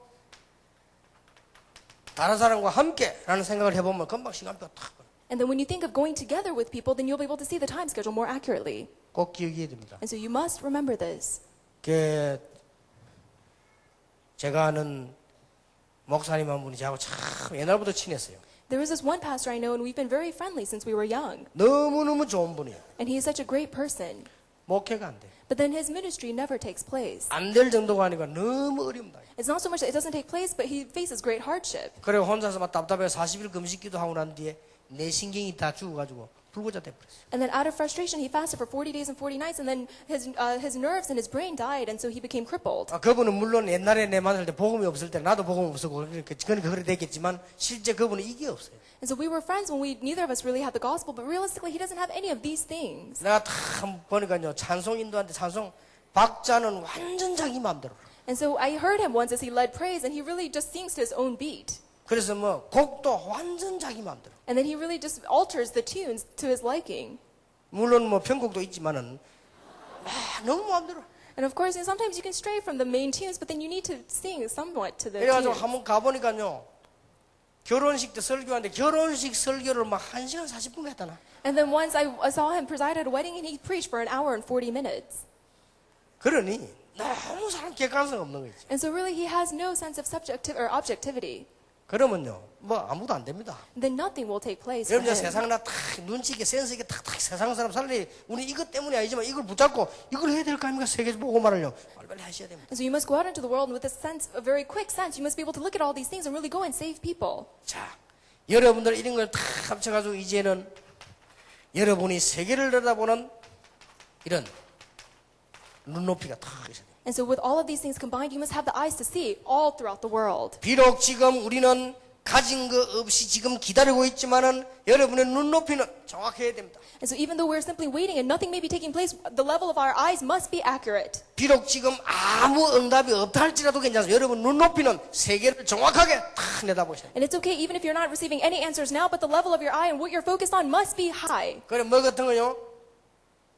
다른 사람과 함께라는 생각을 해보면 금방 시간표가 딱 보여요. And then when you think of going together with people, then you'll be able to see the time schedule more accurately. 꼭 기억해야 됩니다. And so you must remember this. 제가 아는 목사님 한 분이 저하고 참 옛날부터 친했어요. There is this one pastor I know, and we've been very friendly since we were young. 너무너무 좋은 분이에요. And he is such a great person. 목회가 안 돼. But then his ministry never takes place. 안 될 정도가 아니고 너무 어렵다. It's not so much that it doesn't take place, but he faces great hardship. 그리고 혼자서 막 답답해 40일 금식기도 하고 난 뒤에 내 신경이 다 죽어가지고 불구자 돼버렸어요. And then out of frustration, he fasted for 40 days and 40 nights, and then his nerves and his brain died, and so he became crippled. 그분은 물론 옛날에 내 만날 때 복음이 없을 때 나도 복음 없었고 그건 그래 됐겠지만 실제 그분은 이게 없어요. And so we were friends when neither of us really had the gospel, but realistically, he doesn't have any of these things. 내가 다 보니까요 찬송 인도한테 찬송 박자는 완전 자기 마음대로. And so I heard him once as he led praise, and he really just sings to his own beat. 그래서 뭐 곡도 완전 자기 마음대로. And then he really just alters the tunes to his liking. 물론 뭐 편곡도 있지만은 너무 마음대로. And of course, sometimes you can stray from the main tunes, but then you need to sing somewhat to the 그래가지고 tunes. 한번 가보니까요 결혼식 때 설교하는데 결혼식 설교를 막 1시간 40분 했다나. And then once I saw him preside at a wedding, and he preached for 1 hour and 40 minutes. 그러니 너무 사람 객관성 없는 거지. And so really, he has no sense of objectivity. 그러면요 뭐 아무도 안 됩니다. Then nothing will take place for 여러분 him. 세상 나 탁 눈치 있게 센스 있게 탁탁 세상 사람 살리 우리 이것 때문이 아니지만 이걸 붙잡고 이걸 해야 될 거 아닙니까? 세계 보고 말을요 빨리빨리 하셔야 됩니다. And so you must go out into the world, and with a very quick sense, you must be able to look at all these things and really go and save people. 자 여러분들 이런 걸 다 합쳐가지고 이제는 여러분이 세계를 내다보는 이런 눈높이가 탁 있어요. And so with all of these things combined, you must have the eyes to see all throughout the world. 비록 지금 우리는 가진 거 없이 지금 기다리고 있지만은 여러분의 눈높이는 정확해야 됩니다. And so even though we're simply waiting and nothing may be taking place, the level of our eyes must be accurate. 비록 지금 아무 응답이 없다 할지라도 괜찮아요. 여러분 눈높이는 세계를 정확하게 탁 내다보셔야 돼요. And it's okay even if you're not receiving any answers now, but the level of your eye and what you're focused on must be high. 그래 뭐 같은 거요?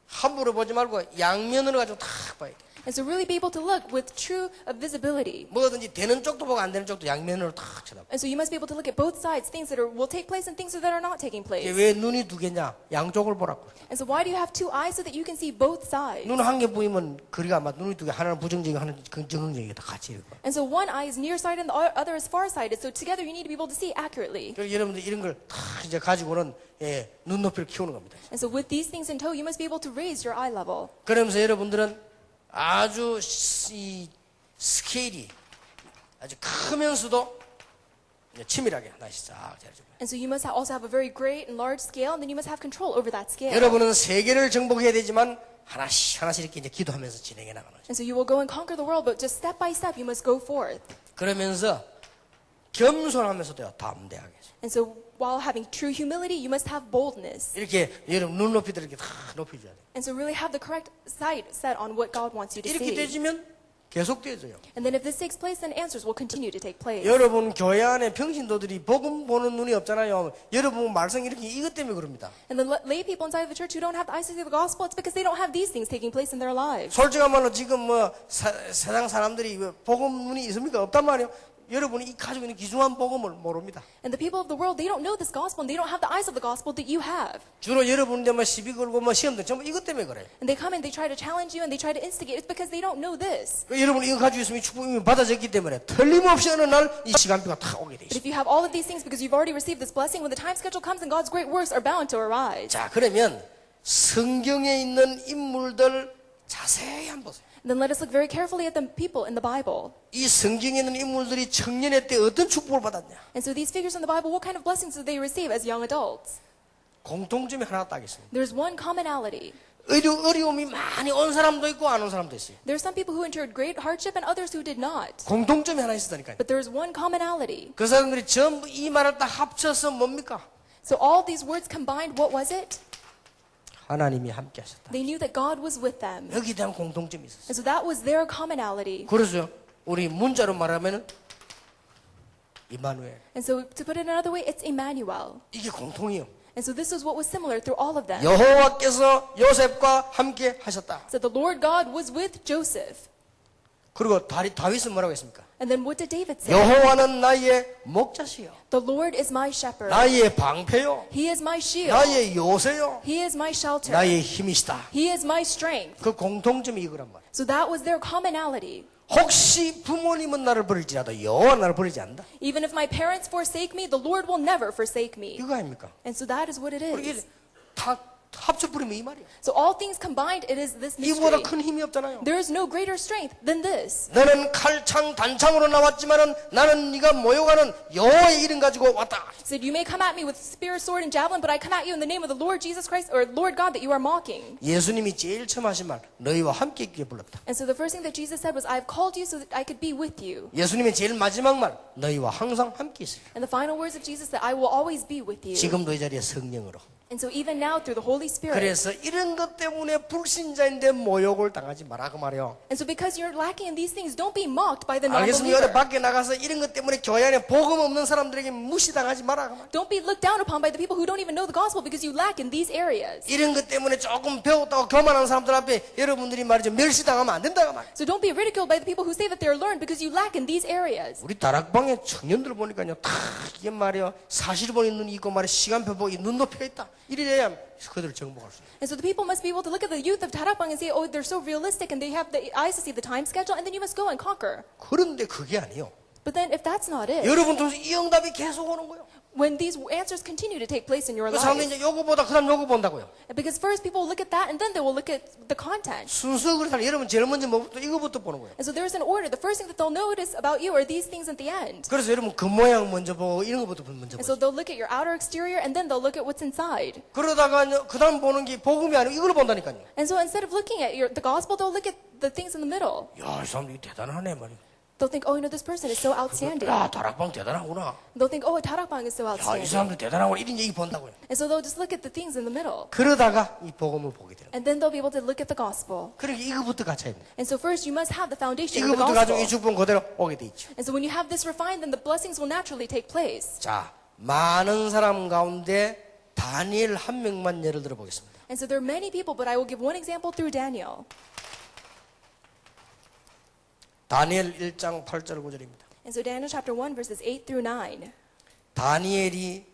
함부로 보지 말고 양면으로 가지고 탁 봐야 돼. And so really be able to look with true visibility. 뭐든지 되는 쪽도 보고 안 되는 쪽도 양면으로 탁 쳐다봐. And so you must be able to look at both sides, things that will take place and things that are not taking place. 이게 왜 눈이 두 개냐? 양쪽을 보라고. And so why do you have two eyes so that you can see both sides? 눈 한 개 보이면 거리가 맞. 눈이 두 개 하나는 부정적이고 하나는 긍정적이다 같이 이렇게. And so one eye is nearsighted and the other is farsighted. So together you need to be able to see accurately. 그래서 여러분들 이런 걸 다 이제 가지고는 눈높이를 키우는 겁니다. And so with these things in tow, you must be able to raise your eye level. 그러면서 여러분들은 아주 이 스케일이 아주 크면서도 치밀하게 하나씩 싹 잘해줍니다. And so you must also have a very great and large scale, and then you must have control over that scale. 여러분은 세계를 정복해야 되지만 하나씩 하나씩 이렇게 이제 기도하면서 진행해 나가는 거죠. And so you will go and conquer the world, but just step by step, you must go forth. 그러면서 겸손하면서도 담대하게. And so while having true humility, you must have boldness. 이렇게 여러분 눈높이들 이렇게 다 높여줘야 돼. And so really have the correct sight set on what God wants you to 이렇게 see. 되지면 계속 되어져요. And then if this takes place, then answers will continue to take place. 여러분 교회 안에 평신도들이 복음 보는 눈이 없잖아요. 여러분 말씀 이렇게 이것 때문에 그럽니다. And the lay people inside of the church who don't have the eyes to see the gospel, it's because they don't have these things taking place in their lives. 솔직한 말로 지금 뭐 세상 사람들이 복음 눈이 있습니까? 없단 말이에요. 여러분이 이 가지고 있는 귀중한 복음을 모릅니다. And the people of the world, they don't know this gospel, and they don't have the eyes of the gospel that you have. 주로 여러분들 뭐 시비 걸고 뭐 시험들 전부 이것 때문에 그래요. And they come and they try to challenge you and they try to instigate. It's because they don't know this. 여러분 이거 가지고 있으면 축복이 받아졌기 때문에 틀림없이 어느 날 이 시간표가 다 오게 돼 But 있어요. if you have all of these things because you've already received this blessing, when the time schedule comes, then God's great works are bound to arise. 자 그러면 성경에 있는 인물들 자세히 한번 보세요. Then let us look very carefully at the people in the Bible. 이 성경에 있는 인물들이 청년의 때 어떤 축복을 받았냐? And so these figures in the Bible, what kind of blessings did they receive as young adults? 공통점이 하나 딱 있습니다. There's one commonality. 어려움이 많이 온 사람도 있고 안 온 사람도 있어요. There are some people who endured great hardship and others who did not. 공통점이 하나 있었다니까요. But there's one commonality. 그 사람들이 전부 이 말을 딱 합쳐서 뭡니까? So all these words combined, what was it? 하나님이 함께 하셨다. They knew that God was with them. 여기에 대한 공통점이 있었어요. And so that was their commonality. 그래서 우리 문자로 말하면 이마누엘. And so to put it another way, it's Emmanuel. 이게 공통이요. And so this is what was similar through all of them. 여호와께서 요셉과 함께 하셨다. So the Lord God was with Joseph. 그리고 다윗은 뭐라고 했습니까? And then what did David say? 여호와는 나의 목자시요, The Lord is my shepherd. 나의 방패요, He is my shield. 나의 요새요, He is my shelter. 나의 힘이시다. He is my strength. 그 공통점이 이거란 말이에요. So that was their commonality. 혹시 부모님은 나를 버릴지라도 여호와 나를 버리지 않는다. Even if my parents forsake me, the Lord will never forsake me. 이거 아닙니까? And so that is what it 이게 is. 다 합쳐버리면 이 말이에요. So all things combined, it is this 이보다 mystery. 큰 힘이 없잖아요. There is no greater strength than this. 너는 칼창 단창으로 나왔지만은 나는 네가 모욕하는 여호와의 이름 가지고 왔다. He said, you may come at me with spear, sword, and javelin, but I come at you in the name of the Lord Jesus Christ, or Lord God that you are mocking. 예수님이 제일 처음 하신 말, 너희와 함께 있기에 불렀다. And so the first thing that Jesus said was, I have called you so that I could be with you. 예수님의 제일 마지막 말, 너희와 항상 함께 있으리라. And the final words of Jesus that I will always be with you. 지금도 이 자리에 성령으로. And so even now through the Holy Spirit. 그래서 이런 것 때문에 불신자인데 모욕을 당하지 마라 그 말이요. And so because you're lacking in these things, don't be mocked by the 알겠습니다. non-believer. 밖에 나가서 이런 것 때문에 교회 안에 복음 없는 사람들에게 무시당하지 마라 그 말. Don't be looked down upon by the people who don't even know the gospel because you lack in these areas. 이런 것 때문에 조금 배웠다고 교만한 사람들 앞에 여러분들이 말이죠 멸시당하면 안 된다 그 말. So don't be ridiculed by the people who say that they're learned because you lack in these areas. 우리 다락방에 청년들 보니까요 다 이게 말이요 사실 보니 눈이 있고 말이야 시간표 보기 눈도 펴 있다. 이래야 그들을 정복할 수 있어요. And so the people must be able to look at the youth of Tarakbang and say, oh, they're so realistic and they have the eyes to see the time schedule, and then you must go and conquer. 그런데 그게 아니에요. But then if that's not it, 여러분 통해서 이 응답이 계속 오는 거예요. when these answers continue to take place in your 그 사람들이 life, 이제 요거보다 그 다음 요거 본다고요. because first people will look at that and then they will look at the content. 순서 그래서 여러분 제일 먼저 뭐부터 이거부터 보는 거예요. And so there's an order. The first thing that they'll notice about you are these things at the end. 그래서 여러분 그 모양 먼저 보고 이런 것부터 먼저 And so 보죠. they'll look at your outer exterior and then they'll look at what's inside. 그러다가 그 다음 보는 게 복음이 아니고 이걸 본다니까요. And so instead of looking at the gospel, they'll look at the things in the middle. 야, 이 사람들이 대단하네 말이야. They'll think, oh, this person is so outstanding. 야, 다락방 대단하구나. They'll think, oh, Tarakbang is so 야, 이 outstanding. 사람들 대단하구나. 이런 얘기 본다고요. And so they'll just look at the things in the middle. 그러다가 이 복음을 보게 되는 거예요. And then they'll be able to look at the gospel. 그러니까 이거부터 갖춰야 됩니다. And so first you must have the foundation of the 이거부터 가지고 이 gospel. 축복은 그대로 오게 돼 있죠. And so when you have this refined, then the blessings will naturally take place. 자, 많은 사람 가운데 다니엘 한 명만 예를 들어 보겠습니다. And so there are many people, but I will give one example through Daniel. 다니엘 1장 8절 9절입니다. And so Daniel chapter 1 verses 8 through 9. 다니엘이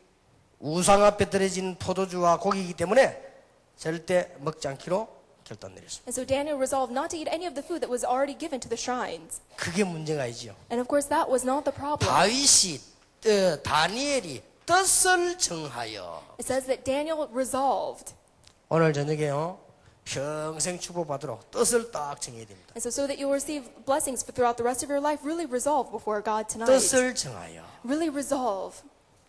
우상 앞에 들여진 포도주와 고기이기 때문에 절대 먹지 않기로 결단 내렸습니다. And so Daniel resolved not to eat any of the food that was already given to the shrines. 그게 문제가 아니죠. And of course that was not the problem. 다니엘이 뜻을 정하여 It says that Daniel resolved. 오늘 저녁에요 평생 축복받도록 뜻을 딱 정해야 됩니다. And so that you'll receive blessings throughout the rest of your life, really resolve before God tonight. 뜻을 정하여 Really resolve.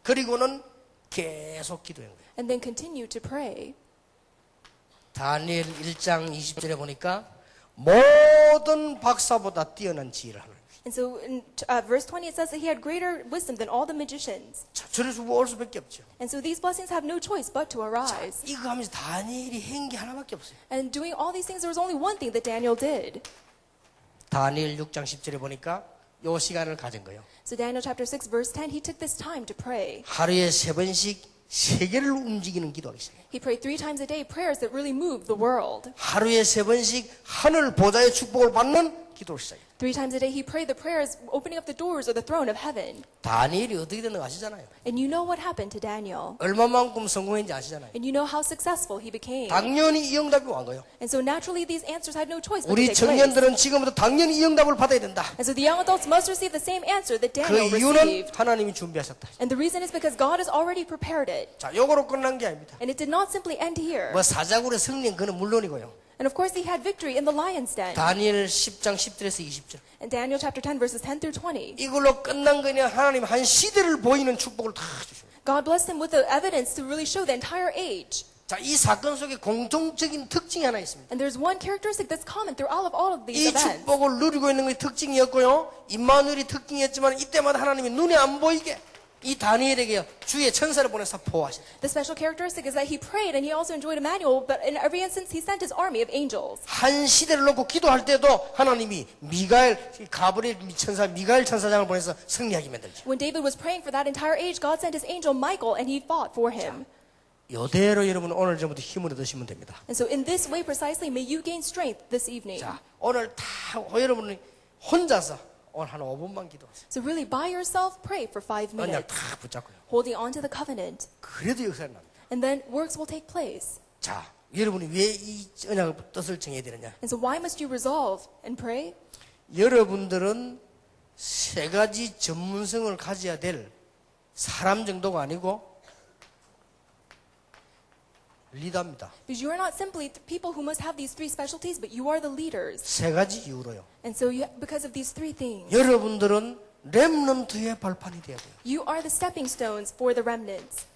그리고는 계속 기도한 거예요. And then continue to pray. 다니엘 1장 20절에 보니까 모든 박사보다 뛰어난 지혜를 하는. And so in verse 20 it says that he had greater wisdom than all the magicians. 저를 주고 올 수밖에 없죠. And so these blessings have no choice but to arise. 이거 하면서 다니엘이 한 게 하나밖에 없어요. And doing all these things, there was only one thing that Daniel did. 다니엘 6장 10절에 보니까 요 시간을 가진 거예요. So Daniel chapter 6 verse 10, he took this time to pray. 하루에 3번씩 세계를 움직이는 기도하기 시작해요. He prayed 3 times a day prayers that really moved the world. 하루에 3번씩 하늘 보좌의 축복을 받는 기도를 시작해요. 3 times a day he prayed the prayers opening up the doors of the throne of heaven. 다니엘이 어떻게 됐는지 아시잖아요. And you know what happened to Daniel. 얼마만큼 성공했는지 아시잖아요. And you know how successful he became. 당연히 이 응답이 온 거예요. And so naturally these answers had no choice but to 우리 take place. 청년들은 지금부터 당연히 이 응답을 받아야 된다. And so the young adults must receive the same answer that 그 Daniel 이유는 received. 하나님이 준비하셨다. And the reason is because God has already prepared it. 자, 요거로 끝난 게 아닙니다. And it did not simply end here. 뭐 사자굴의 승리는 그는 물론이고요. And of course, he had victory in the lion's den. 다니엘 10장 10절에서 20절. In Daniel chapter 10, verses 10 through 20. 이걸로 끝난 거냐 하나님 한 시대를 보이는 축복을 다 주십니다. God blessed him with the evidence to really show the entire age. 자, 이 사건 속에 공통적인 특징이 하나 있습니다. And there's one characteristic that's common through all of these 이 events. 축복을 누리고 있는 것이 특징이었고요. 임마누엘이 특징이었지만 이때마다 하나님이 눈에 안 보이게 이 다니엘에게 주의 천사를 보내서 보호하셨다. The special characteristic is that he prayed and he also enjoyed Emmanuel, but in every instance he sent his army of angels. 한 시대를 놓고 기도할 때도 하나님이 가브리엘 천사 미가엘 천사장을 보내서 승리하게 만들죠. When David was praying for that entire age, God sent his angel Michael and he fought for him. 이대로 여러분 오늘 전부터 힘을 얻으시면 됩니다. And so in this way precisely may you gain strength this evening. 자, 오늘 다 여러분이 혼자서 오늘 한 5분만 기도하세요. So really by yourself pray for 5 언약 minutes, 다 붙잡고요. holding on to the covenant. 그래도 역사가 납니다. And then works will take place. 자, 여러분이 왜 이 언약의 뜻을 정해야 되느냐? And so why must you resolve and pray? 여러분들은 세 가지 전문성을 가져야 될 사람 정도가 아니고 리더입니다. Because you are not simply people who must have these three specialties, but you are the leaders. 세 가지 이유로요. And so because of these three things, 여러분들은 렘넌트의 발판이 돼야 돼요. you are the stepping stones for the remnants.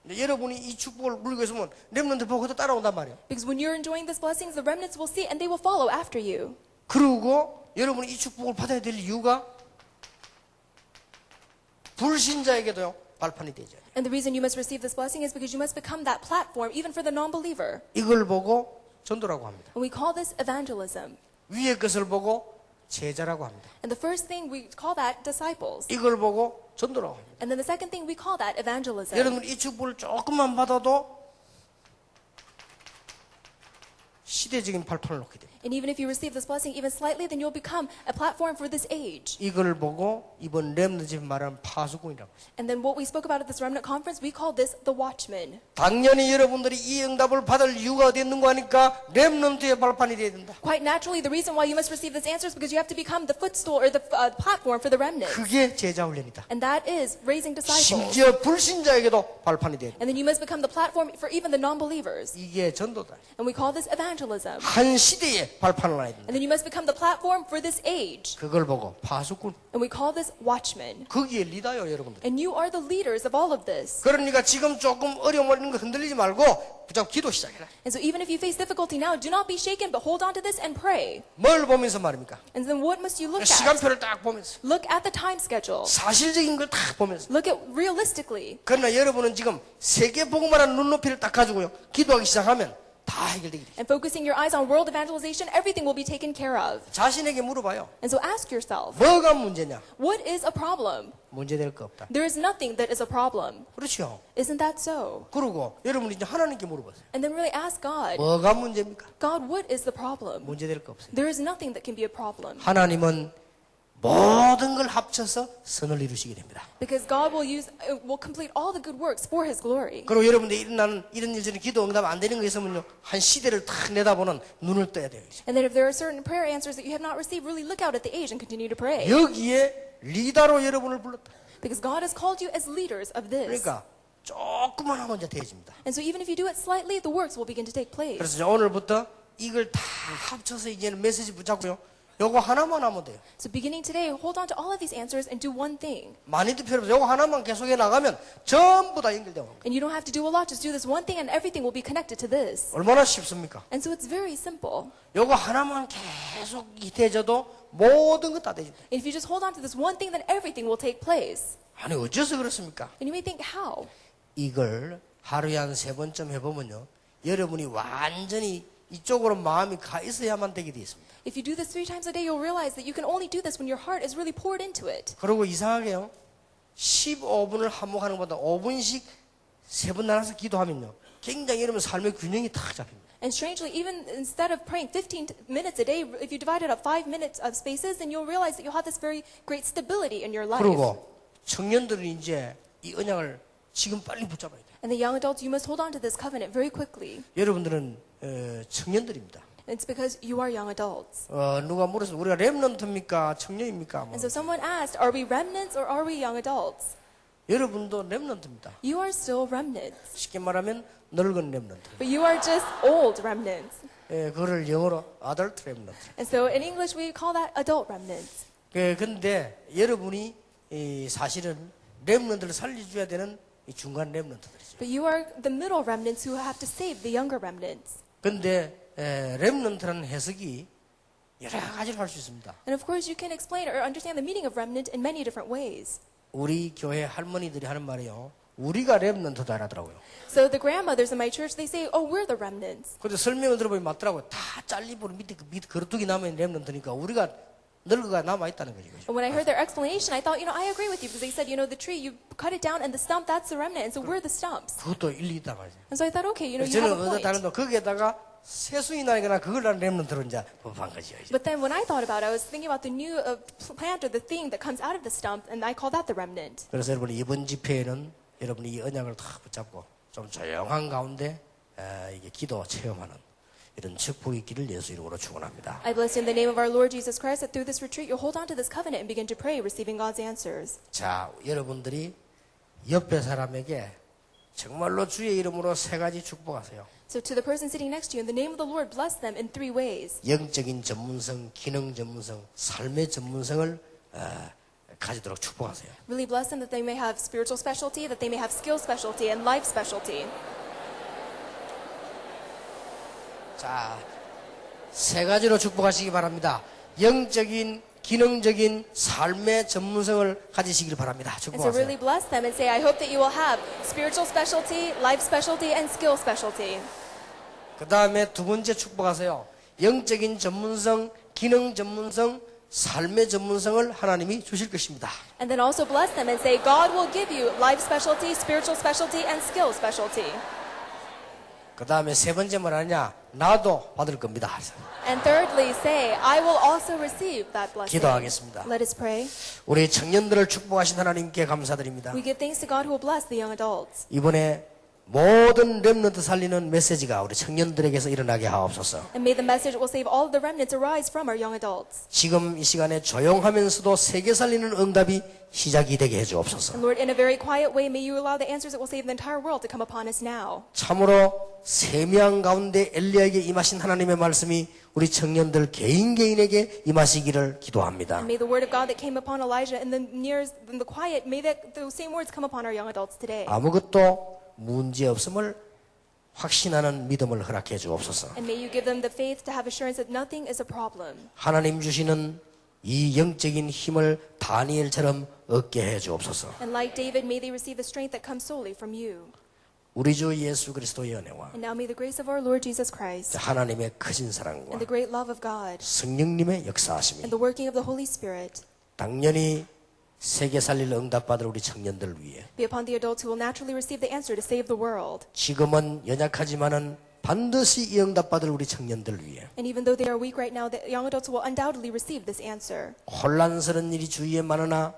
여러분이 이 축복을 누리고 있으면 렘넌트 보고 따라온단 말이에요. Because when you're enjoying these blessings, the remnants will see and they will follow after you. 그리고 여러분이 이 축복을 받아야 될 이유가 불신자에게도요. 발판이 되죠. And the reason you must receive this blessing is because you must become that platform even for the non-believer. 이걸 보고 전도라고 합니다. And we call this evangelism. 위의 것을 보고 제자라고 합니다. And the first thing we call that disciples. 이걸 보고 전도라고 합니다. And then the second thing we call that evangelism. 여러분 이 축복을 조금만 받아도 시대적인 발판을 놓게 됩니다. And even if you receive this blessing even slightly, then you'll become a platform for this age. 이걸 보고 이번 렘넌트 말하는 파수꾼이라고 했어요. And then what we spoke about at this remnant conference, we call this the watchman. 당연히 여러분들이 이 응답을 받을 이유가 어디 있는 거 하니까 렘넌트의 발판이 돼야 된다. Quite naturally, the reason why you must receive this answer is because you have to become the footstool or the platform for the remnant. 그게 제자 훈련이다. And that is raising disciples. 심지어 불신자에게도 발판이 돼야 된다. And then you must become the platform for even the non-believers. 이게 전도다. And we call this evangelism. 한 시대에 발판을 놔야 된다. And then you must become the platform for this age. 그걸 보고 파수꾼. And we call this watchman. 거기에 리더요, 여러분들. And you are the leaders of all of this. 그러니까 지금 조금 어려움 있는 거 흔들리지 말고 붙잡고 기도 시작해라. And so even if you face difficulty now, do not be shaken, but hold on to this and pray. 뭘 보면서 말입니까? And then what must you look at? 시간표를 딱 보면서 Look at the time schedule. 사실적인 걸 딱 보면서. Look at realistically. 그러나 여러분은 지금 세계 복음화라는 눈높이를 딱 가지고요. 기도하기 시작하면 다 해결되게 돼. And focusing your eyes on world evangelization, everything will be taken care of. 자신에게 물어봐요. And so ask yourself, 뭐가 문제냐? what is a problem? 문제될 거 없다. There is nothing that is a problem. 그렇죠. Isn't that so? 그리고 여러분이 이제 하나님께 물어보세요. And then really ask God, 뭐가 문제입니까? God, what is the problem? 문제될 거 없어요. There is nothing that can be a problem. 하나님은 모든 걸 합쳐서 선을 이루시게 됩니다. Because God will complete all the good works for His glory. 그리고 여러분들이 일어나는 이런 일들이 기도 응답 안 되는 거 있으면요, 한 시대를 탁 내다보는 눈을 떠야 돼요. 이제. And then if there are certain prayer answers that you have not received, really look out at the age and continue to pray. 여기에 리더로 여러분을 불렀다. Because God has called you as leaders of this. 그러니까 조금만 하면 이제 되어집니다. And so even if you do it slightly, the works will begin to take place. 그래서 이제 오늘부터 이걸 다 합쳐서 이제는 메시지 붙잡고요. 요거 하나만 하면 돼요. So beginning today, hold on to all of these answers and do one thing. 많이도 필요 없어요. 요거 하나만 계속해 나가면 전부 다 연결되고. And you don't have to do a lot, just do this one thing and everything will be connected to this. 얼마나 쉽습니까? And so it's very simple. 요거 하나만 계속 되져도 모든 거 다 되죠. If you just hold on to this one thing, then everything will take place. 아니 어째서 그렇습니까? And you may think, how? 이걸 하루에 한 3번쯤 해보면요. 여러분이 완전히 이쪽으로 마음이 가 있어야만 되게 되어 있습니다. If you do this 3 times a day, you'll realize that you can only do this when your heart is really poured into it. 그리고 이상하게요. 15분을 한목하는 것보다 5분씩 3번 나눠서 기도하면요. 굉장히 여러분 삶의 균형이 탁 잡힙니다. And strangely, even instead of praying 15 minutes a day, if you divide it up 5 minutes of spaces, then you'll realize that you'll have this very great stability in your life. 그리고 청년들은 이제 이 언약을 지금 빨리 붙잡아야 돼요. And the young adults, you must hold on to this covenant very quickly. 여러분들은 청년들입니다. It's because you are young adults. 누가 물어서 우리가 렘넌트입니까? 청년입니까? 뭐. And so someone asked, are we remnants or are we young adults? 여러분도 렘넌트입니다. You are still remnants, 쉽게 말하면 늙은 렘넌트. but you are just old remnants. 예, 그거를 영어로 adult 렘넌트. And so in English, we call that adult remnants. 근데 여러분이 사실은 렘넌트를 살려줘야 되는 이 중간 렘넌트들이죠. But you are the middle remnants who have to save the younger remnants. 근데 렘넌트라는 해석이 여러 가지로 할 수 있습니다. And of course, you can explain or understand the meaning of remnant in many different ways. 우리 교회 할머니들이 하는 말이요. 우리가 렘넌트다 하더라고요. So the grandmothers in my church, they say, oh, we're the remnants. 근데 설명을 들어보면 맞더라고요. 다 잘리버린 밑에 거르뚝이 남아있는 렘넌트니까 우리가 늙어가 남아있다는 거죠. And when I heard their explanation, I thought, I agree with you because they said, the tree, you cut it down and the stump, that's the remnant. And so we're the stumps. 그것도 일리 있다 말이죠. And so I thought, okay, you have 저는 a 어디 point. 다른 거 거기에다가 새순이 나니까 그걸 난 렘넌트로 이제 법한 거죠. 이제. But then when I thought about it, I was thinking about the new plant or the thing that comes out of the stump, and I call that the remnant. 그래서 여러분 이번 집회에는 여러분이 이 언약을 다 붙잡고 좀 조용한 가운데 이게 기도 체험하는 이런 축복이 있기를 예수 이름으로 축원합니다. I bless you in the name of our Lord Jesus Christ that through this retreat you'll hold on to this covenant and begin to pray, receiving God's answers. 자, 여러분들이 옆에 사람에게 정말로 주의 이름으로 세 가지 축복하세요. So to the person sitting next to you, in the name of the Lord, bless them in 3 ways. 영적인 전문성, 기능 전문성, 삶의 전문성을 가지도록 축복하세요. Really bless them that they may have spiritual specialty, that they may have skill specialty, and life specialty. 자, 세 가지로 축복하시기 바랍니다. 영적인, 기능적인 삶의 전문성을 가지시길 바랍니다. And so 축복하세요. really bless them and say, I hope that you will have spiritual specialty, life specialty, and skill specialty. 그 다음에 두 번째 축복하세요. 영적인 전문성, 기능 전문성, 삶의 전문성을 하나님이 주실 것입니다. And then also bless them and say, God will give you life specialty, spiritual specialty, and skill specialty. 그 다음에 세 번째 뭐 하냐? 나도 받을 겁니다. And thirdly, say, I will also receive that blessing. 기도하겠습니다. Let us pray. 우리 청년들을 축복하신 하나님께 감사드립니다. We give thanks to God who will bless the young adults. 이번에 모든 렘넌트 살리는 메시지가 우리 청년들에게서 일어나게 하옵소서. And may the message that will save all of the remnants arise from our young adults. 지금 이 시간에 조용하면서도 세계 살리는 응답이 시작이 되게 해주옵소서. And Lord, in a very quiet way, may you allow the answers that will save the entire world to come upon us now. 참으로 세미한 가운데 엘리야에게 임하신 하나님의 말씀이 우리 청년들 개인에게 임하시기를 기도합니다. And may the word of God that came upon Elijah in the quiet, may those same words come upon our young adults today. 아무것도 문제 없음을 확신하는 믿음을 허락해 주옵소서. And may you give them the faith to have assurance that nothing is a problem. 하나님 주시는 이 영적인 힘을 다니엘처럼 얻게 해 주옵소서. And like David, may they receive the strength that comes solely from you. 우리 주 예수 그리스도의 은혜와 And now may the grace of our Lord Jesus Christ 하나님의 크신 사랑과 and the great love of God 성령님의 역사하심이 and the working of the Holy Spirit 당연히 세계 살릴 응답받을 우리 청년들 위해 be upon the adults who will naturally receive the answer to save the world. 지금은 연약하지만은 반드시 이 응답받을 우리 청년들 위해 And even though they are weak right now, the young adults will undoubtedly receive this answer. 혼란스러운 일이 주위에 많으나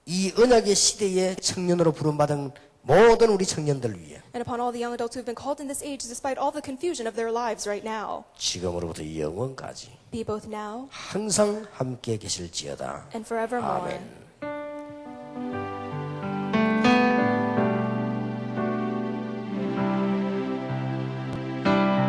이 언약의 시대에 청년으로 부름받은 모든 우리 청년들 위해 And upon all the young adults who have been called in this age, despite all the confusion of their lives right now, 지금으로부터 영원까지 be both now 항상 함께 계실지어다. and forevermore. 아멘.